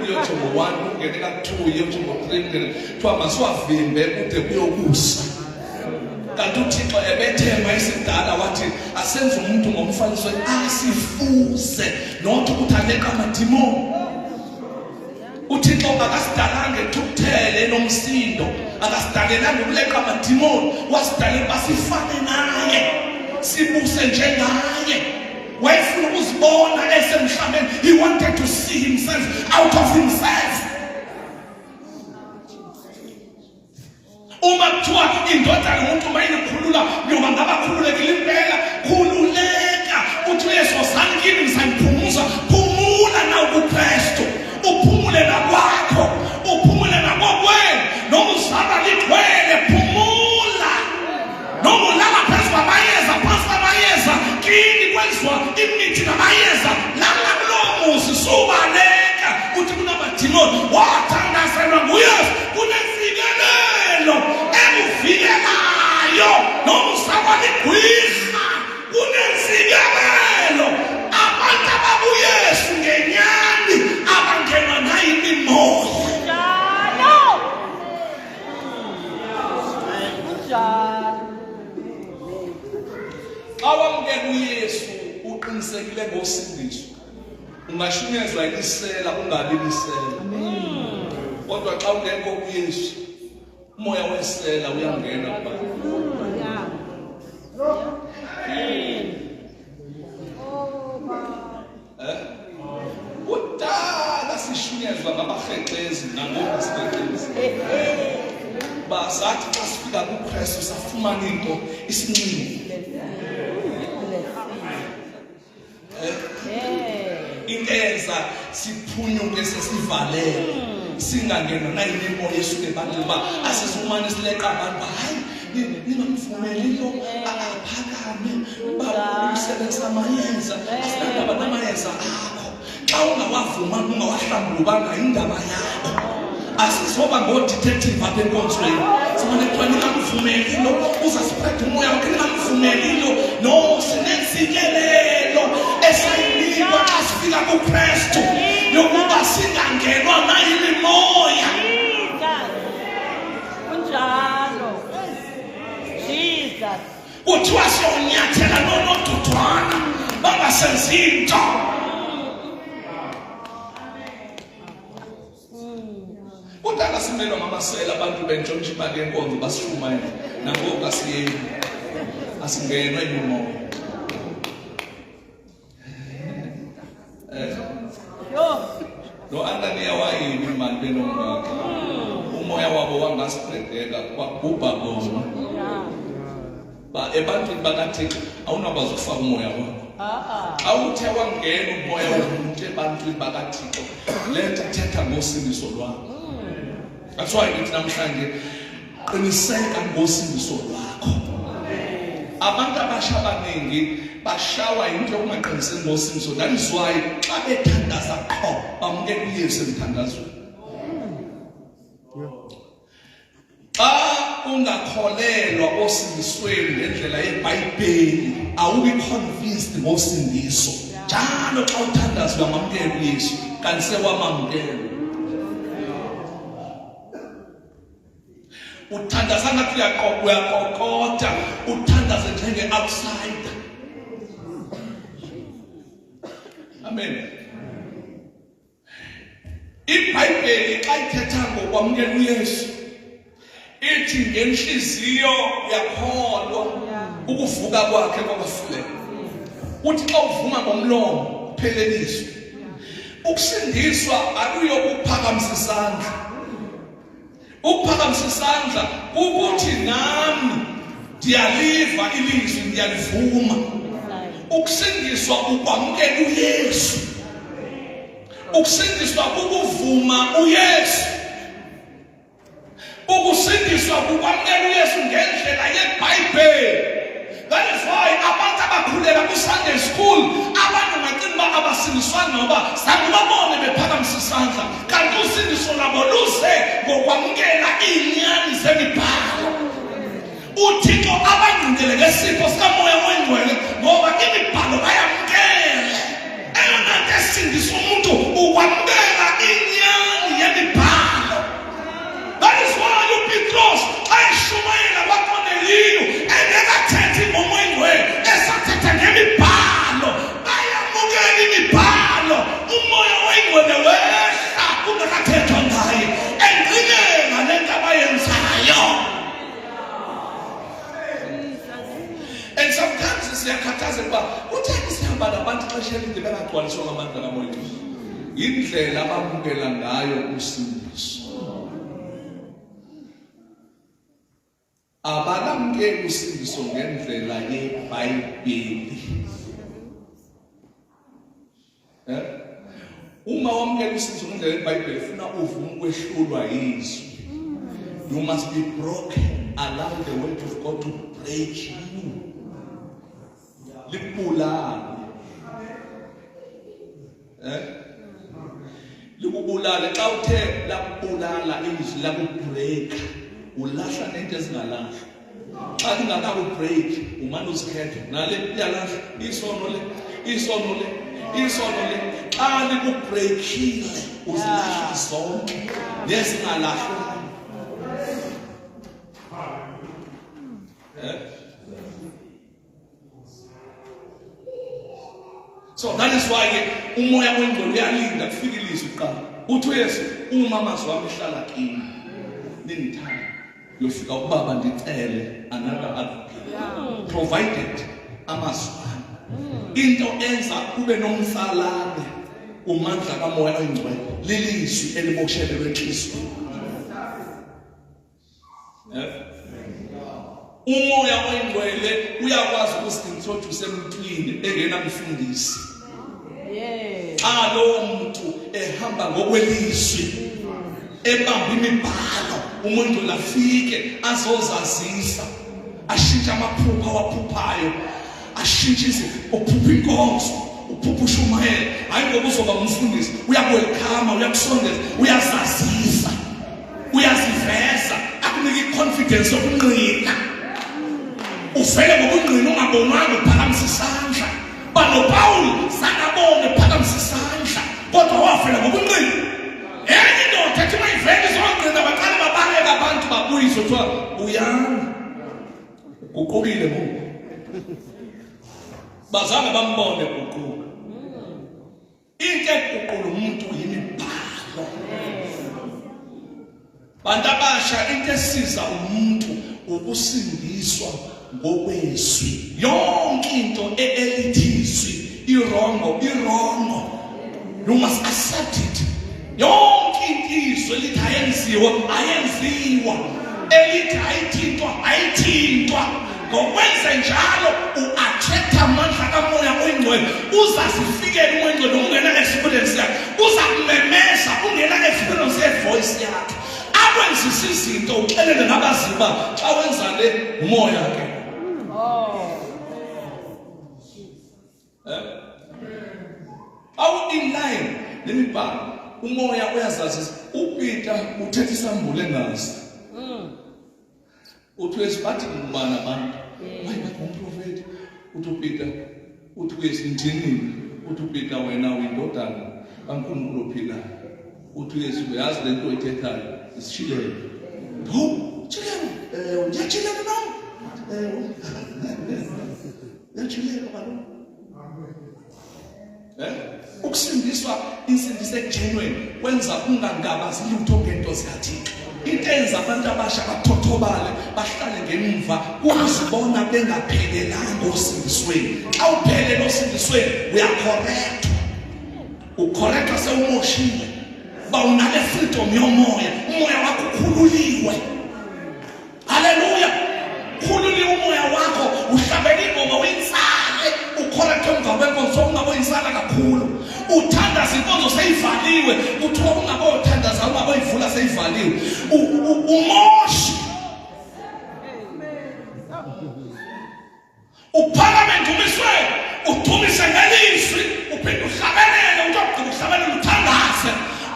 uyothi ngo-1 ungene ka-2 uyothi ngo-3 ungene kuthiwa masiwavimbe kude kuyokusa. Kanti uThixo ebethema isidala wathi asenze umuntu ngomfaniso asifuze not ukuthi aleqa amadimoni. uThixo akasidalanga ethukuthele nomsindo, akasidalelanga ukuleqa amadimoni, wasidalela basifane naye, sibuse njengaye. Wayefuna ukuzibona esemhlabeni. He wanted to see himself out of himself. Uma kuthiwa indoda yomuntu mayikhulula noma ngabakhululekile impela, khululeka. Uthi uYesu wozani kimi ngisangiphumuza. Phumula nawe kuKristu. Uphumule nakwakho, uphumule nakokwenu. Noma uzalwa ligcwele, phumula. Noma ulala phezu kwamayeza, phansi kwamayeza, kini kwenziwa khona igwirha, kunensikelelo. Abantu abakuYesu ngenyani abangenwa nayo imimoya. Awamkela uYesu uqinisekile ngosindiso. Ungashunyezwa ilisela ungabi lisela. Kodwa xa ungekho kuYesu, umoya wesela uyangena kubantu. Kudala sishunyezwa ngabahrexezi nangokusibehlezi. Basathi xa sifika kuKristu safumana into isincinci. Ingenza siphunyuke sesivalele singangenwa nayo imimoya esuke ebantwini ba asizumane sileqa abantu hayi ningamvumeli lo aphakame umsebenzi amayeza asinandaba namayeza akho. Xa ungawavuma ungawahlambulubanga indaba yakho. Asizoba ngo-detective apha enkonzweni simane kuthiwa ningamvumeli lo uzasiphetha umoya wakhe, ningamvumeli lo. No, sinensikelelo esayinikwa xa sifika kuKristu yokuba singangenwa nayo imimoya. Kunjalo. Jesus. Kuthiwa siyonyathela nonoduthwana bangasenzi into. Kudala simelwa ngamasela abantu bentshontshipa kenkonzo basishumayela. Nangoku asiyeni asingenwa imimoya. Lo Ananiya wayini imali benomngaka. Umoya wabo wangasipredeka kwakubha bona. Ebantwini bakaThixo awunakwazi ukufaka umoya wakho. Awuthe wangena umoya womuntu ebantwini bakaThixo, letha thetha ngosindiso lwakho. That's why ngithi namhlanje qiniseka ngosindiso lwakho. Abantu abasha abaningi bashawa into yokungaqiniseki ngosindiso. That is why xa bethandaza qho bamukela uYesu emthandazweni. Xa ungakholelwa osindisweni ngendlela yeBhayibheli awubi convinced ngosindiso. Njalo xa uthandaza uyamamukela uYesu kanti sewamamukela. Uthandaza ngathi uyaqokota, uthandaze njenge-outsider. Amen. IBhayibheli xa ithetha ngokwamukela uYesu ithi ngenhliziyo uyakholwa ukuvuka kwakhe kwabafileyo. Uthi xa uvuma ngomlomo upheleliswe. Ukusindiswa akuyokuphakamisa isandla. Ukuphakamisa isandla ukuthi nami ndiyaliva ilizwi, ndiyalivuma. Ukusindiswa ukwamukela uYesu. Ukusindiswa ukuvuma uYesu. Ukusindiswa ukwamukela uYesu ngendlela yeBhayibheli. That is why abantu abakhulela ku-Sunday school abantu ngacinga uba abasindiswa noba zange babone bephakamisa isandla, kanti usindiso labo luze ngokwamukela iinyani zemibhalo. UThixo abangcingele ngesipho sikamoya oyingcwele ngoba imibhalo bayamkela. Eyona nto esindisa umuntu ukwamukela inyani yemibhalo. That is why uPetros ayishumayela kwaKorneliyo engekathethi ngomoya oyingcwele esathetha ngemibhalo. Bayamukela imibhalo. Umoya oyingcwele wehla kungekathethwa ngaye engqinela lento abayenzayo. And sometimes siyakhathaza ukuba kutheni sihamba nabantu ixesha elide bengagcwaliswa ngamandla kamoya. Indlela abamukela ngayo usindiso. Abanamukela usindiso ngendlela yeBhayibheli. Uma wamukela usindiso ngendlela yeBhayibheli funa uvume ukwehlulwa yizwi. You must be broken. Allow the word of God to break you. Likubulala. Likubulala xa uthe lakubulala ilizwi lakubreak. Ulahla nento ezingalahlwa. Xa lingakakubreak umane uzikhetha nale iyalahla isono le xa likubreakile uzilahla zonke nezingalahlwa. So that is why umoya oyingcwele uyalinda kufika ilizwi kuqala. Uthi uYesu uma amazwi wami ehlala kini ningithanda yofika ubaba ndicele another advocate provided amazwi into enza kube nomsalane umandla kamoya oyingcwele lilizwi eliboshelelwe enhliziyweni. Umoya oyingcwele uyakwazi ukusintroduce emntwini engenamfundisi. Xa lowo muntu ehamba ngokwelizwi ebamba imibhalo umuntu lafike azozazisa ashintshe amaphupha awaphuphayo ashintshe uphupha inkonzo uphupha uShumayela hayi ngoba uzoba umfundisi uyakwelkhama uyakusondeza uyazazisa uyaziveza akunika iconfidence yokunqina uvele ngokungqina ungabonwanga uphakamisa isandla balo Paul sakabone uphakamisa isandla kodwa wafela ngokungqina. Enye indoda ethi mayivele izongqina baqale babaleka abantu babuyiswe kuthiwa uyana uqokile ngoku bazange bambone uquka into eququla umuntu yimibhalo. Bantu abasha into esiza umuntu ukusindiswa ngokwezwi. Yonke into elithizwi irongo you must accept it. Yonke izwi elithi ayenziwa elithi ayithintwa ngokwenza njalo u-attract amandla kamoya oyingcwele uzazifikela umoya oyingcwele ungena experience yakhe uzakumemeza ungena experience yevoice yakhe akwenzisa izinto uxelele nabaziba xa wenza le umoya ke. Awu in line nemibhalo umoya uyazazisa. uPeter uthetha isambulo engazi uthi wesibathi ngubani abantu bathi umprofeti. uthi uPeter uthi wesinthini uthi uPeter wena uyindodana kaNkulunkulu ophilayo. uthi Yesu uyazi lento oyithethayo isishilele. Chilele ngiyachilele nami ngiyachilele kaloku ukusindiswa insindiso egenuine kwenza ungangabazi lutho ngento zikaThixo. Into enza abantu abasha bathothobale bahlale ngemva kuzibona bengaphelelanga osindisweni. Xa uphelele osindisweni uyacorrectwa ucorrectwa sewumoshile ba unale freedom yomoya. Umoya wakho ukhululiwe. Haleluya. Khululiwe umoya wakho uhlabele ingoma uyitsale ucorrectwe emva kwenkonzo ungaboyisala kakhulu. Uthandaza inkonzo seyivaliwe kuthiwa ungabothandaza ungaboyivula seyivaliwe umoshi. Uphakame ndumiswe udumise ngelizwi uphinde uhlabelele utogqiba uhlabelele uthandaze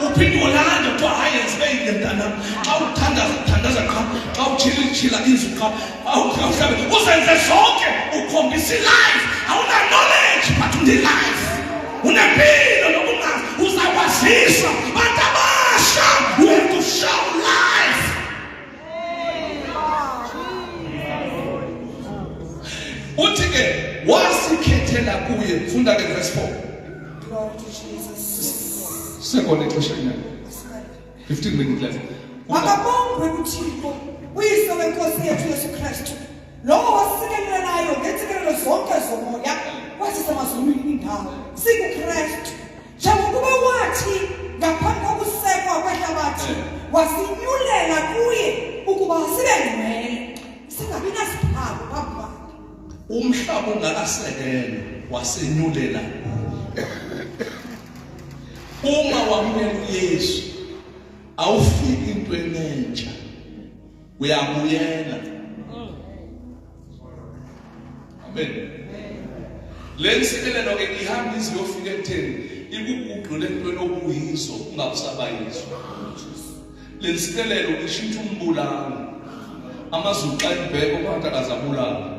uphinde ulande kuthiwa hayi yenzibeyile mntanami. Xa uthandaza xa uchila izwi xa uhlabelele uzenze zonke ukhombisa ilife. Awuna knowledge but une-life unempilo nobungazi uzakwaziswa bantu abasha. You have to show life. Uthi ke wasikhethela kuye. Funda ke verse 4. Glory to Jesus. Sekona ixesha nyana 15 minutes left. Makabongwe uThixo uyise wenkosi yethu Yesu Kristu lowo wasikelela nayo ngentsikelelo zonke zomoya wasisemazulwini indawo sikuKristu njengokuba wathi ngaphambi kokusekwa kwehlabathi wasinyulela kuye ukuba sibe ngcwele singabi nasiphawu phambi kwakhe. Umhlaba ungakasekelwa wasenyulela. Uma wamukela uYesu awufiki into enentsha uyabuyela. Amen. Lensikelelo ke ihamba iziyofika ekutheni ikuguqule entweni okuyizo ungabusabayizo. Lensikelelo ishintsha umbulalo amazulu xa ibheka abantu akazabulala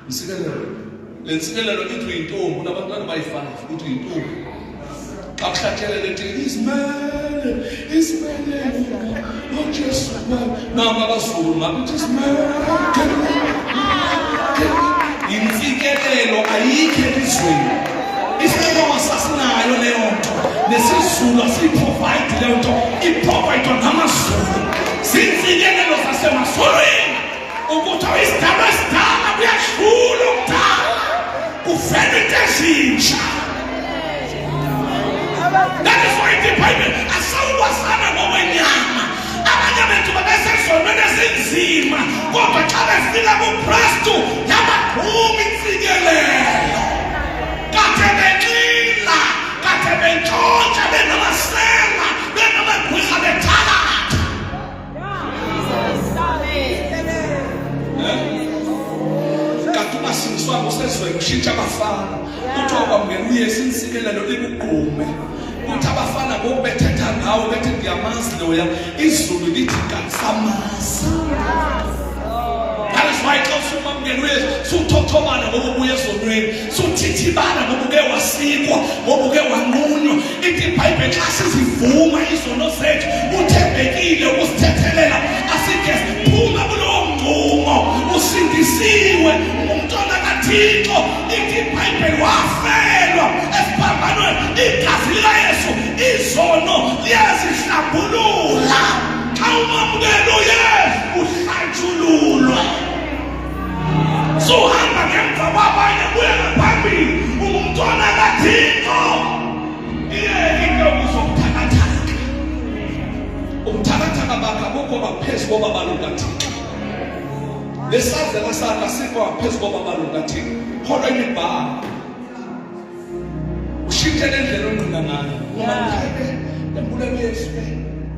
Nsikelelo. Le nsikelelo ithi uyintombi unabantwana bayi5 uthi uyintombi. Xa kuhlatshelele ethi isimele oh Jesus man noma abazulu ngabe uthi isimele insikelelo ayikho elizweni isihloko sasinayo leyo nto nesizulu asiprovide leyo nto iprovide ngamazulu zinsikelelo zasemazulwini ukuthi isidaba sidala kuyashula ukudala kuvela into ezintsha. That is why the Bible asawubasana ngokwenyama abanye bethu babesezonweni ezinzima kodwa xa befika kuKristu yabaphuma insikelelo kade benxila kade bentshontsha benamasela benamagwirha bethalatha. Kade ungasindiswa ngosezweni ushintsha abafana kuthiwa kwamngena uyesu insikelelo ikugqume uthi abafana ngoku bethetha ngawo bethi ndiyamazi loya izulu lithi kanisamazi. That is why xa usumamngena uyesu suthothobana ngoba ubuye ezonweni suthithibana ngoba uke wasikwa ngoba uke wanqunywa. Ithi iBhayibheli xa sizivuma izono zethu uthembekile ukusithethelela asigeze phuma kulowo mngxumo usindisiwe umntwana kaThixo. Ithi iBhayibheli wafelwa esiphambanweni igazi likaYesu izono liyazihlambulula. Xa umamukela uYesu uhlanjululwa suhamba ngemva kwabanye buya ngaphambili umntwana kaThixo. Into kuzobuthakathaka ubuthakathaka bakhe abukho baphezu kwababalo kaThixo. Lesazela sakhe asikho ngaphezu kwababalo kaThixo. Kodwa imibhalo ushintshe lendlela onqina ngayo uma ukhayebe embuleni Yesu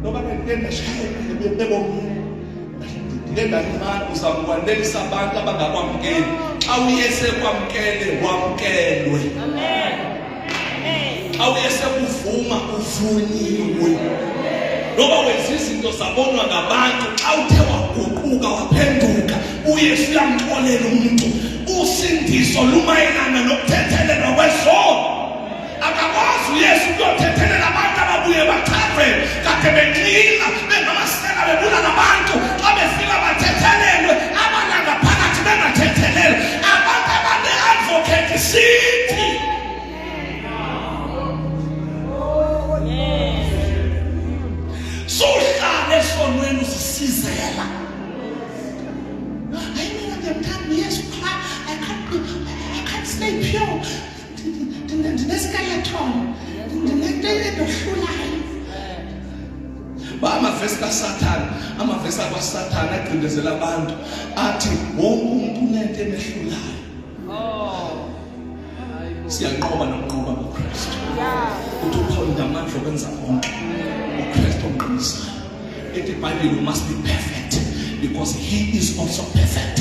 noma bentenda shayele bebomini ndikenda imali uzamukwanelisa abantu abangakwamkeli. Xa uYesu ekwamkele wamkelwe. Amen. Xa uYesu ekuvuma uvunyiwe. Noma wenza izinto zabonwa ngabantu xa uthe waguquka waphenduka uYesu uyamxolela umuntu. Usindiso lumayelana nokuthethelelwa kwesono. Akakwazi uYesu ukuyothethelela abantu ababuye bachaze kade benxila bengamasela bebulala abantu xa befika bathethelelwe abalanga phakathi bengathethelelwe abantu abane-advocate sithi suhlale esonweni uzisizela. Hayi mina ngiyamthanda uYesu cha I can't stay pure. Ndineskeleton ndinento endohlulayo. Amavesi kaSathane amavesi akwaSathane agcindezela abantu athi wonke umuntu unento emehlulayo. Siyanqoba nokunqoba kuKristu uthi uPaul ndamandla okwenza konke uKristu omqinisayo. Ithi iBhayibheli you must be perfect because he is also perfect.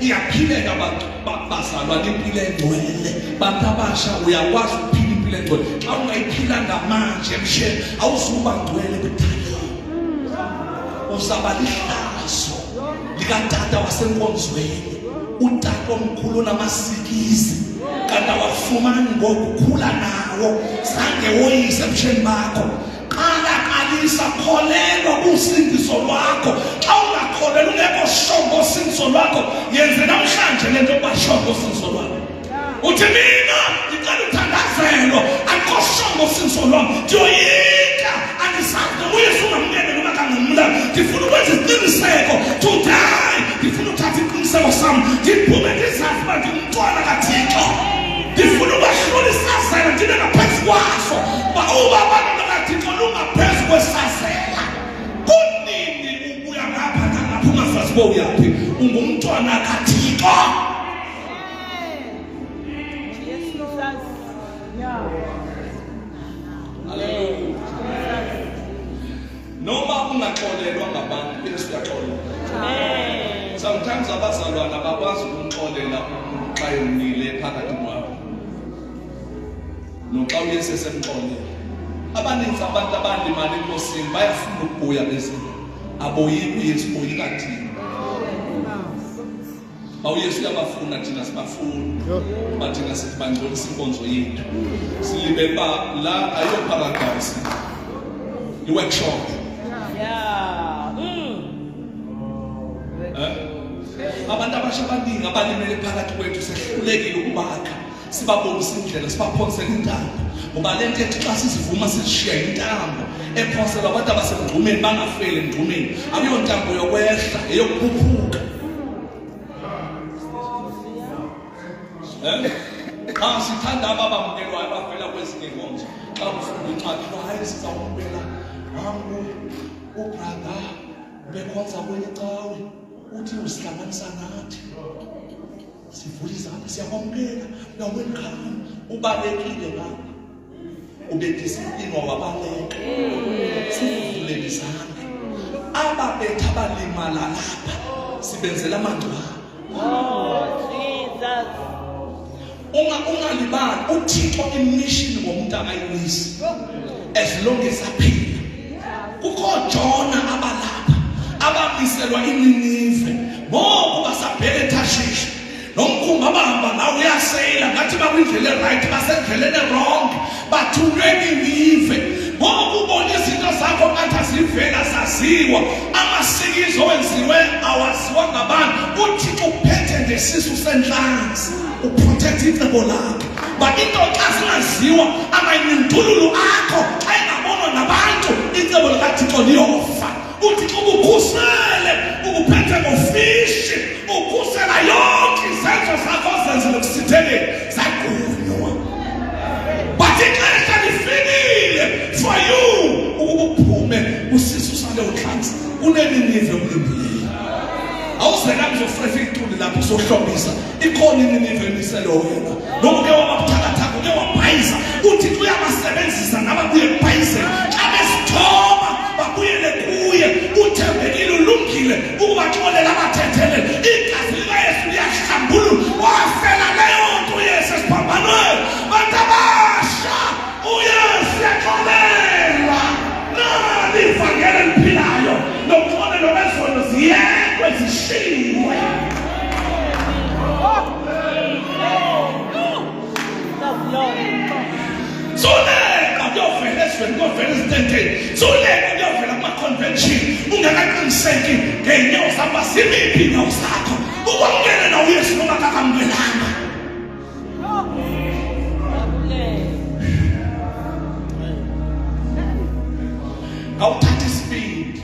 Iyaphileka abantu bazalwa impilo engcwele bantu abasha uyakwazi ukuphila impilo engcwele. Xa ungayiphilanga manje msheni awuzuba ngcwele kuthina uzaba lihlazo likatata wasenkonzweni utata omkhulu onamasikizi kanti awafumani ngokukhula nawo zange woyise msheni bakho. Qalisa kholelwa kusindiso lwakho. Xa ungakholelwa ungekho shongo usindiso lwakho yenze namhlanje lento bashongo usindiso lwakho. Uthi mina ngicela uthandazelo akho shongo usindiso lwakho ndiyoyika andisazi uYesu ungamngene noma kangumla. Ndifuna ukwenza isiqiniseko today ndifuna uthatha iqiniseko sami ndiphume ndizazi uba ndingumntwana kaThixo. Ndifuna ubahlolisa ndibe ngaphezu kwaso uba abantu kaThixo lungaphezu kwesazela. Kunini ubuya ngapha ngapha ungasazi uba uyaphi ungumntwana kaThixo. Hallelujah. Noma ungaxolelwa ngabantu Yesu uyaxolela. Amen. Sometimes abazalwana bakwazi ukumxolela umuntu xa yomnile phakathi kwabo. Noxa uYesu esemxolela. Abaninzi abantu abanimali enkosini bayafuna ukubuya bezini. Aboyiki uYesu boyika thina. Awuyesu uyabafuna thina sibafuna. Bathi ngasithi bangcolisa inkonzo yethu. Silibele ba la ayo paradise. I-workshop. Abantu abasha abaningi abalimele phakathi kwethu sehlulekile ukubakha. Sibabonisa indlela, sibaphonsela intambo. Ngoba lento ethi xa sizivuma sishiya intambo ephonsela abantu abasengqumeni bangafeli engqumeni. Akuyo ntambo yokwehla, eyokuphuphuka. Xa sithanda ababamukelwayo abavela kwezinye inkonzo. Xa ufunda incwadi hayi sizawumbela nangu ubrother bekhonza kwenye cawe uthi usihlanganisa nathi. Sivula izandla siyakwamukela, welcome, ubalekile ngapha. Ubedisiplinwa wabaleka. Sivule izandla. Ababetha abalimala lapha sibenzela amangcwaba. Jesus. Ungalibali uThixo imission ngomuntu akayilwisi as long as aphila. Kukho Jona abalapha abamiselwa iNinive ngoba basabheka eTashish. Nomkhumba bahamba nawe uyasayila ngathi bakwindlela right basendleleni wrong bathulwe iNinive. Ngoba ubona izinto zakho ngathi azivela saziwa amasikizo wenziwe awaziwa ngabantu. uThixo uphethe ngesisu senhlanzi uprotect icebo lakho. But into xa singaziwa amanyindululu akho ayingabonwa nabantu icebo likaThixo liyofa. uThixo ukukhusele ukuphethe ngofishi ukhusela yonke izenzo zakho zenzile kusitheleni zagunywa. But ixesha lifikile for you ukuphume usisu sale uthlanzi uneNinive mlimbileni. Awuzeka mzofrefa iculi lapho sohlobisa ikhona iNinive emisele wena. Nokuke wababuthakathaka uke wabhayiza uThixo uyabasebenzisa nababuye ebhayizeni xa besithoba babuyele kuye uthembekile ulungile ukubaxolela abathethelele. Igazi likaYesu liyahlambulula wafela leyo nto uYesu esiphambanweni. Bantu abasha uYesu yaxolelwa nali ivangeli eliphilayo nokuxolelwa kwezono ziyekwe zishiywe. Soleka kuyovela esweni kuyovela ezitenteni. Soleka kuyovela kuma-convention ungakaqiniseki ngey'nyawo zakho zimiphi iy'nyawo zakho ukwamukele na uYesu noma kakamukelanga. Awuthatha isibindi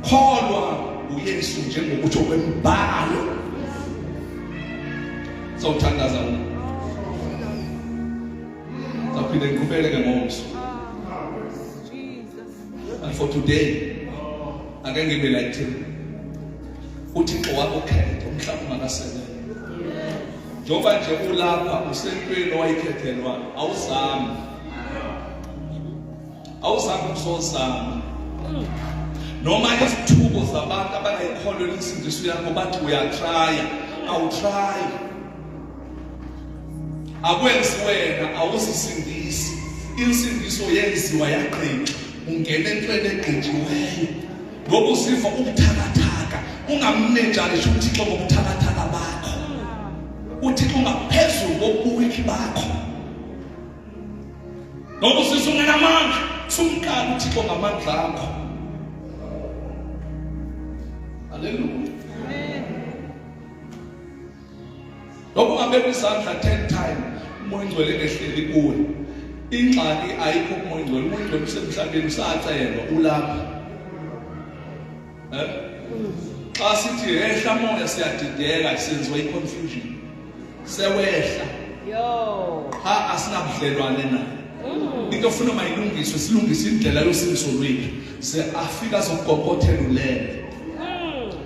kholwa uYesu njengokutsho kwembhalo. Sawuthandaza Zaphinde ngiqhubeleke ngomso. And for today ake ngibe like thina. uThixo wakukhetha umhlaba ungasebenzi. Njengoba nje ulapha usentweni owayikhethelwa awuzami. Awuzami ukuzozama. Noma isithuko zabantu abangayikholwa insindiso yakho bathi uyatrya, awutry. Akwenzi wena awusisindisi. Insindiso yenziwa yaqinqa. Ungena entweni egqitshiweyo. Ngoba usiva ubuthakathaka ungamnenjani nje uThixo ngobuthakathaka bakho. uThixo ungaphezulu kobuwiki bakho. Ngoba usisa ungenamandla sumkala uThixo ngamandla akho. Hallelujah. Lokho ungabeka isandla 10 times umoya ngcwele ehleli kuwe. Ingxaki ayikho umoya ngcwele. Umoya ngcwele usemhlabeni usacelwa ulapha. Xa sithi ehla moya siyadideka senziwa iconfusion. Sewehla. Ha asinabudlelwane naye. Into ofuna mayilungiswe silungise indlela yosindiso lwethu. Se afika zokugokothela ulele.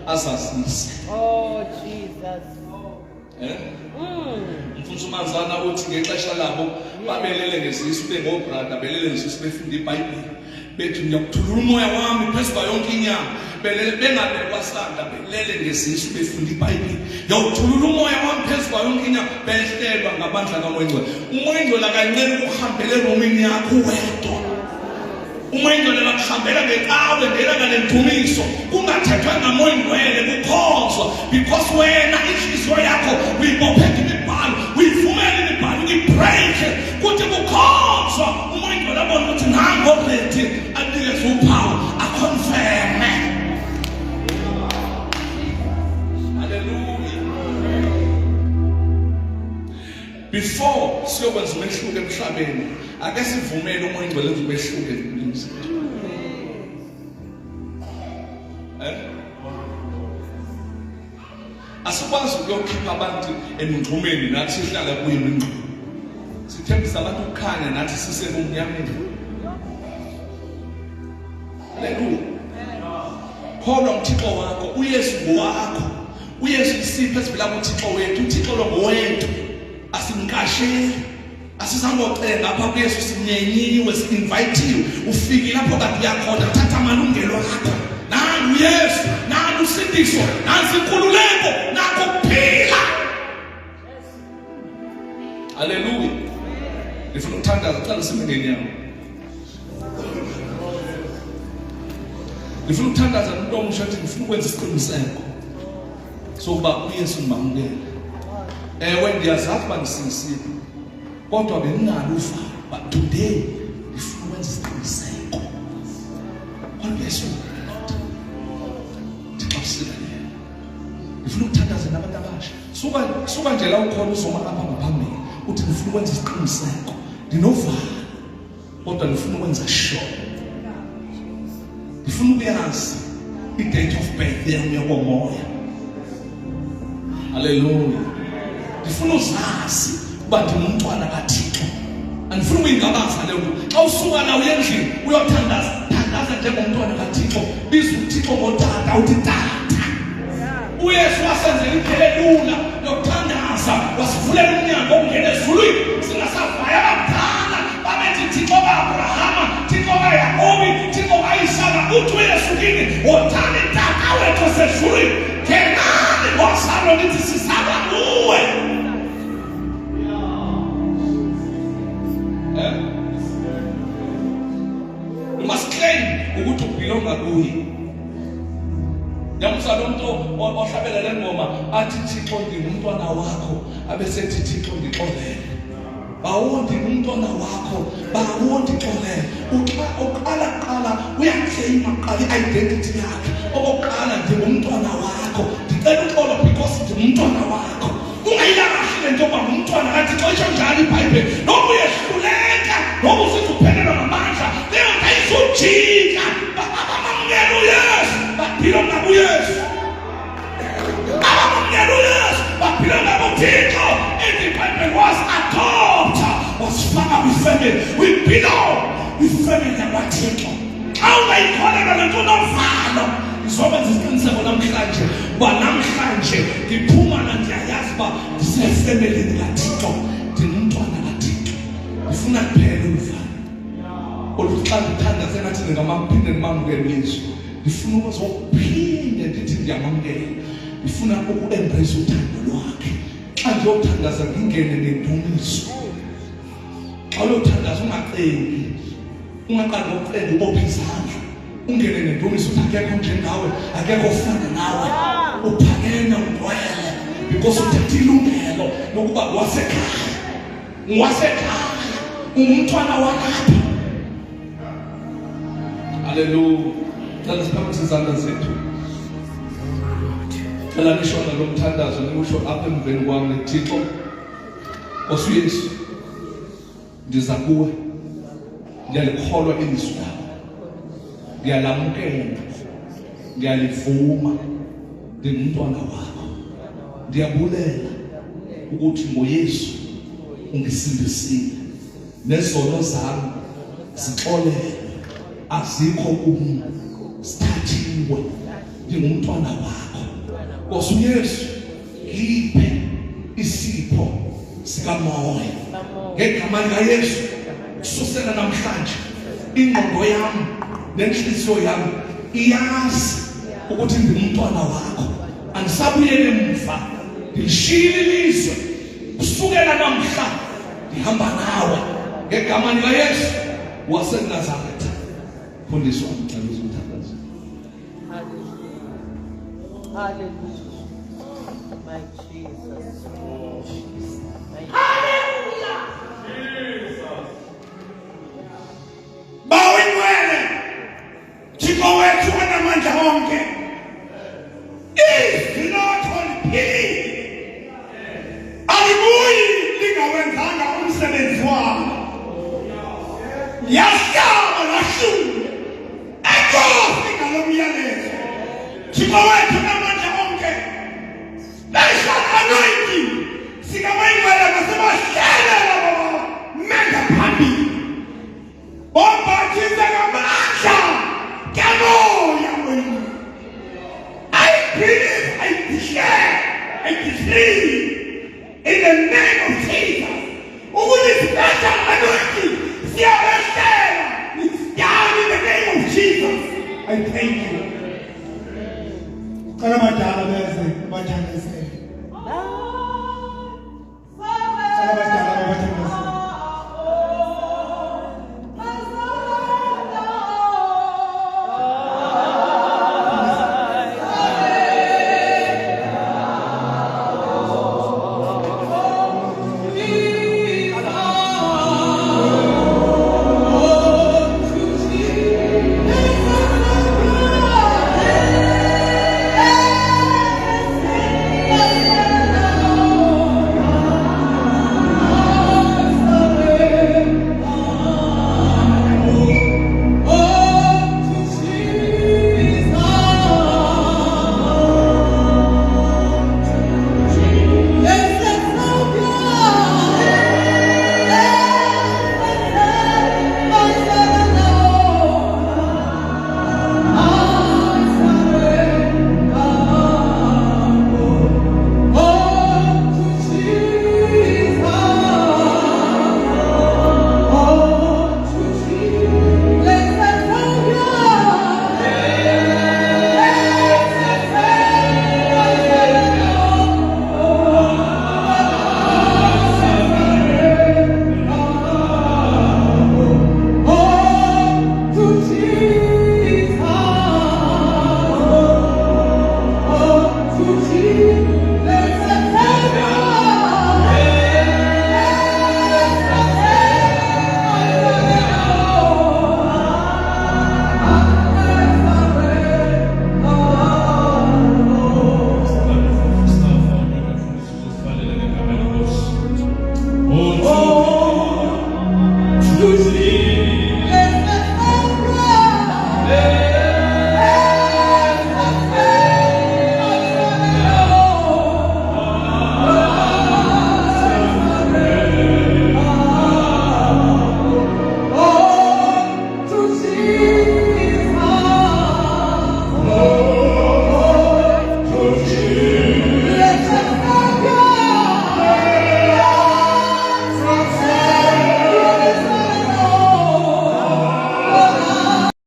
Asasisi. Oh Jesus. Mfundisi uManzana uthi ngexesha labo babelele ngesisu bengobrada belele ngesisu befunda iBhayibheli. Bethi ngiyakuthulula umoya wami phezulu yonke inyanga. Belele bengabekwa sanda belele ngesisu befunda iBhayibheli. Ngiyakuthulula umoya wami phezulu yonke inyanga behlelwa ngabandla kaMoya Ngcwele. uMoya Ngcwele akancane ukuhambele romini yakho wedwa. umoya ingcwele bakuhambela ngeqawe ngena ngalendumiso kungathethwa ngamoya ingcwele kukhonzwa because wena inhliziyo yakho uyibopheka imibhalo uyivumela imibhalo uyibreake kuthi kukhonzwa umoya ingcwele abona ukuthi nango ready anikeze uphawu aconfirme. Hallelujah. Before siyokwenza umehluko emhlabeni ake sivumele umoya ingcwele uzumehluke empilweni zethu. Asikwazi ukuyokhipha abantu emngxumeni nathi sihlala kuyo imingxumo. Sithembisa abantu ukukhanya nathi sisebumnyameni. Haleluya. Kholwa uThixo wakho, uYesu ngowakho. uYesu isipho esivela kuThixo wethu, uThixo lo ngowethu. Asimkasheli. Asizangocenga lapha kuYesu sinyenyiwe, si-invite ufike lapho kade uyakhona thatha amalungelo akho. Nangu Yesu, nangu usindiso, nansi inkululeko, nakho kuphila. Haleluya. Ngifuna ukuthandaza, cela simngeni yami. Ngifuna ukuthandaza umuntu omusha ukuthi ngifuna ukwenza isiqiniseko sokuba uYesu ngimamukele. Ewe ndiyazazi bangisindisile. Kodwa benginalo uvalo, but today ngifuna ukwenza isiqiniseko. Yesu ngifuna ukuthandaza nabantu abasha. Suka nje la ukhona uzoma lapha ngaphambili. Uthi ngifuna ukwenza isiqiniseko. Ndinovalo. Kodwa ngifuna ukwenza sure. Ngifuna ukuyazi i-date of birth yami yokomoya. Hallelujah. Ngifuna uzazi uba ndingumntwana kaThixo. Andifuna ukuyingabaza leyo nto. Xa usuka la uye endlini uyothandaza, thandaza njengomntwana kaThixo. Biza uThixo ngotata, uthi tata. uYesu wasenzela indlela elula yokuthandaza, wasivulela umnyango ongena ezulwini. Singasavaya abadala babethi Thixo ka-Abrahama, Thixo ka-Yakobi, Thixo ka-Isaka. Uthi uYesu kini, wothani tata wethu osezulwini, ngenani ngozalo nithi sizalwa kuwe. You must claim ukuthi ubelonga kuye. Yamsalo umuntu ohlabela le ngoma athi Thixo ngingumntwana wakho, abesethi Thixo ngixolele. Bawo ngingumntwana wakho, bawo ngixolele. Uqala uyaclaim aqala i-identity yakhe. Okokuqala ngingumntwana wakho, ngicela uxolo because ngingumntwana wakho. Ungayilahli lento yokuba ngumntwana kaThixo. Isho njalo iBhayibheli, noma uyehluleka, noma usithi uphelelwa ngamandla, leyo nto ayizujika. Abamamukela uYesu baphila ngakuYesu. Abamamukela uYesu baphila ngakuThixo. IBhayibheli was adopted, wasifaka kwifamily. We belong kwifamily yakwaThixo. Xa ungayikholelwa lento unovalo. Ngizokwenza isiqiniseko namhlanje uba namhlanje ngiphuma na ndiyayazi uba ndisefemelini kaThixo, ndingumntwana kaThixo. Ngifuna kuphela uvalo oluthi xa ndithandaze ngathi ndingamaphinde ndimamukele uYesu. Ngifuna ukuzophinde ndithi ndiyamamukela. Ngifuna uku-embrace uthando lwakhe. Xa ndiyothandaza ngingene nendumiso. Xa uyothandaza ungacengi, ungaqali ngokucenga ubophe izandla. Ungene nendumiso uthi akekho njengawe, akekho ofana nawe, uphakeme ugcwele, because uthethe ilungelo lokuba wasekhaya, ungumntwana walapha. Hallelujah. Cela siphakamise izandla zethu. Cela nisho nalo mthandazo, nikusho apha emveni kwami, Thixo Nkosi uYesu, ndiza kuwe, ndiyalikholwa ilizwi lakho, ndiyalamukela, ndiyalivuma, ndingumntwana wakho. Ndiyabulela ukuthi ngoYesu ungisindisile, nezono zami zixolelwe, azikho kum, sithathiwe, ndingumntwana wakho. Nkosi uYesu, ngiphe isipho sikamoya ngegama likaYesu. Kususela namhlanje ingqondo yami nenhliziyo yami iyazi ukuthi ngingumntwana wakho. Andisabuyele emuva, ngilishiyile ilizwe. Kusukela namhla ndihamba nawe ngegama likaYesu waseNazaretha. Mfundisi wami xa uzothandaza. Hallelujah. Hallelujah. My Jesus. My Bawinwele Thixo wethu onamandla onke izwi lakho liphilile alibuyi lingawenzanga umsebenzi wakho yahlaba lahlule enkosi ngalomyalezo Thixo wethu onamandla onke special anointing sikamayinwele masebahlelela baba menga phambili Bombatisa ngamandla kamoya wenu. I believe, I declare, I decree in the name of Jesus. Ukuthi special anointing siyabehlela. It's down in the name of Jesus. I thank you. Kana madala bese, madala bese.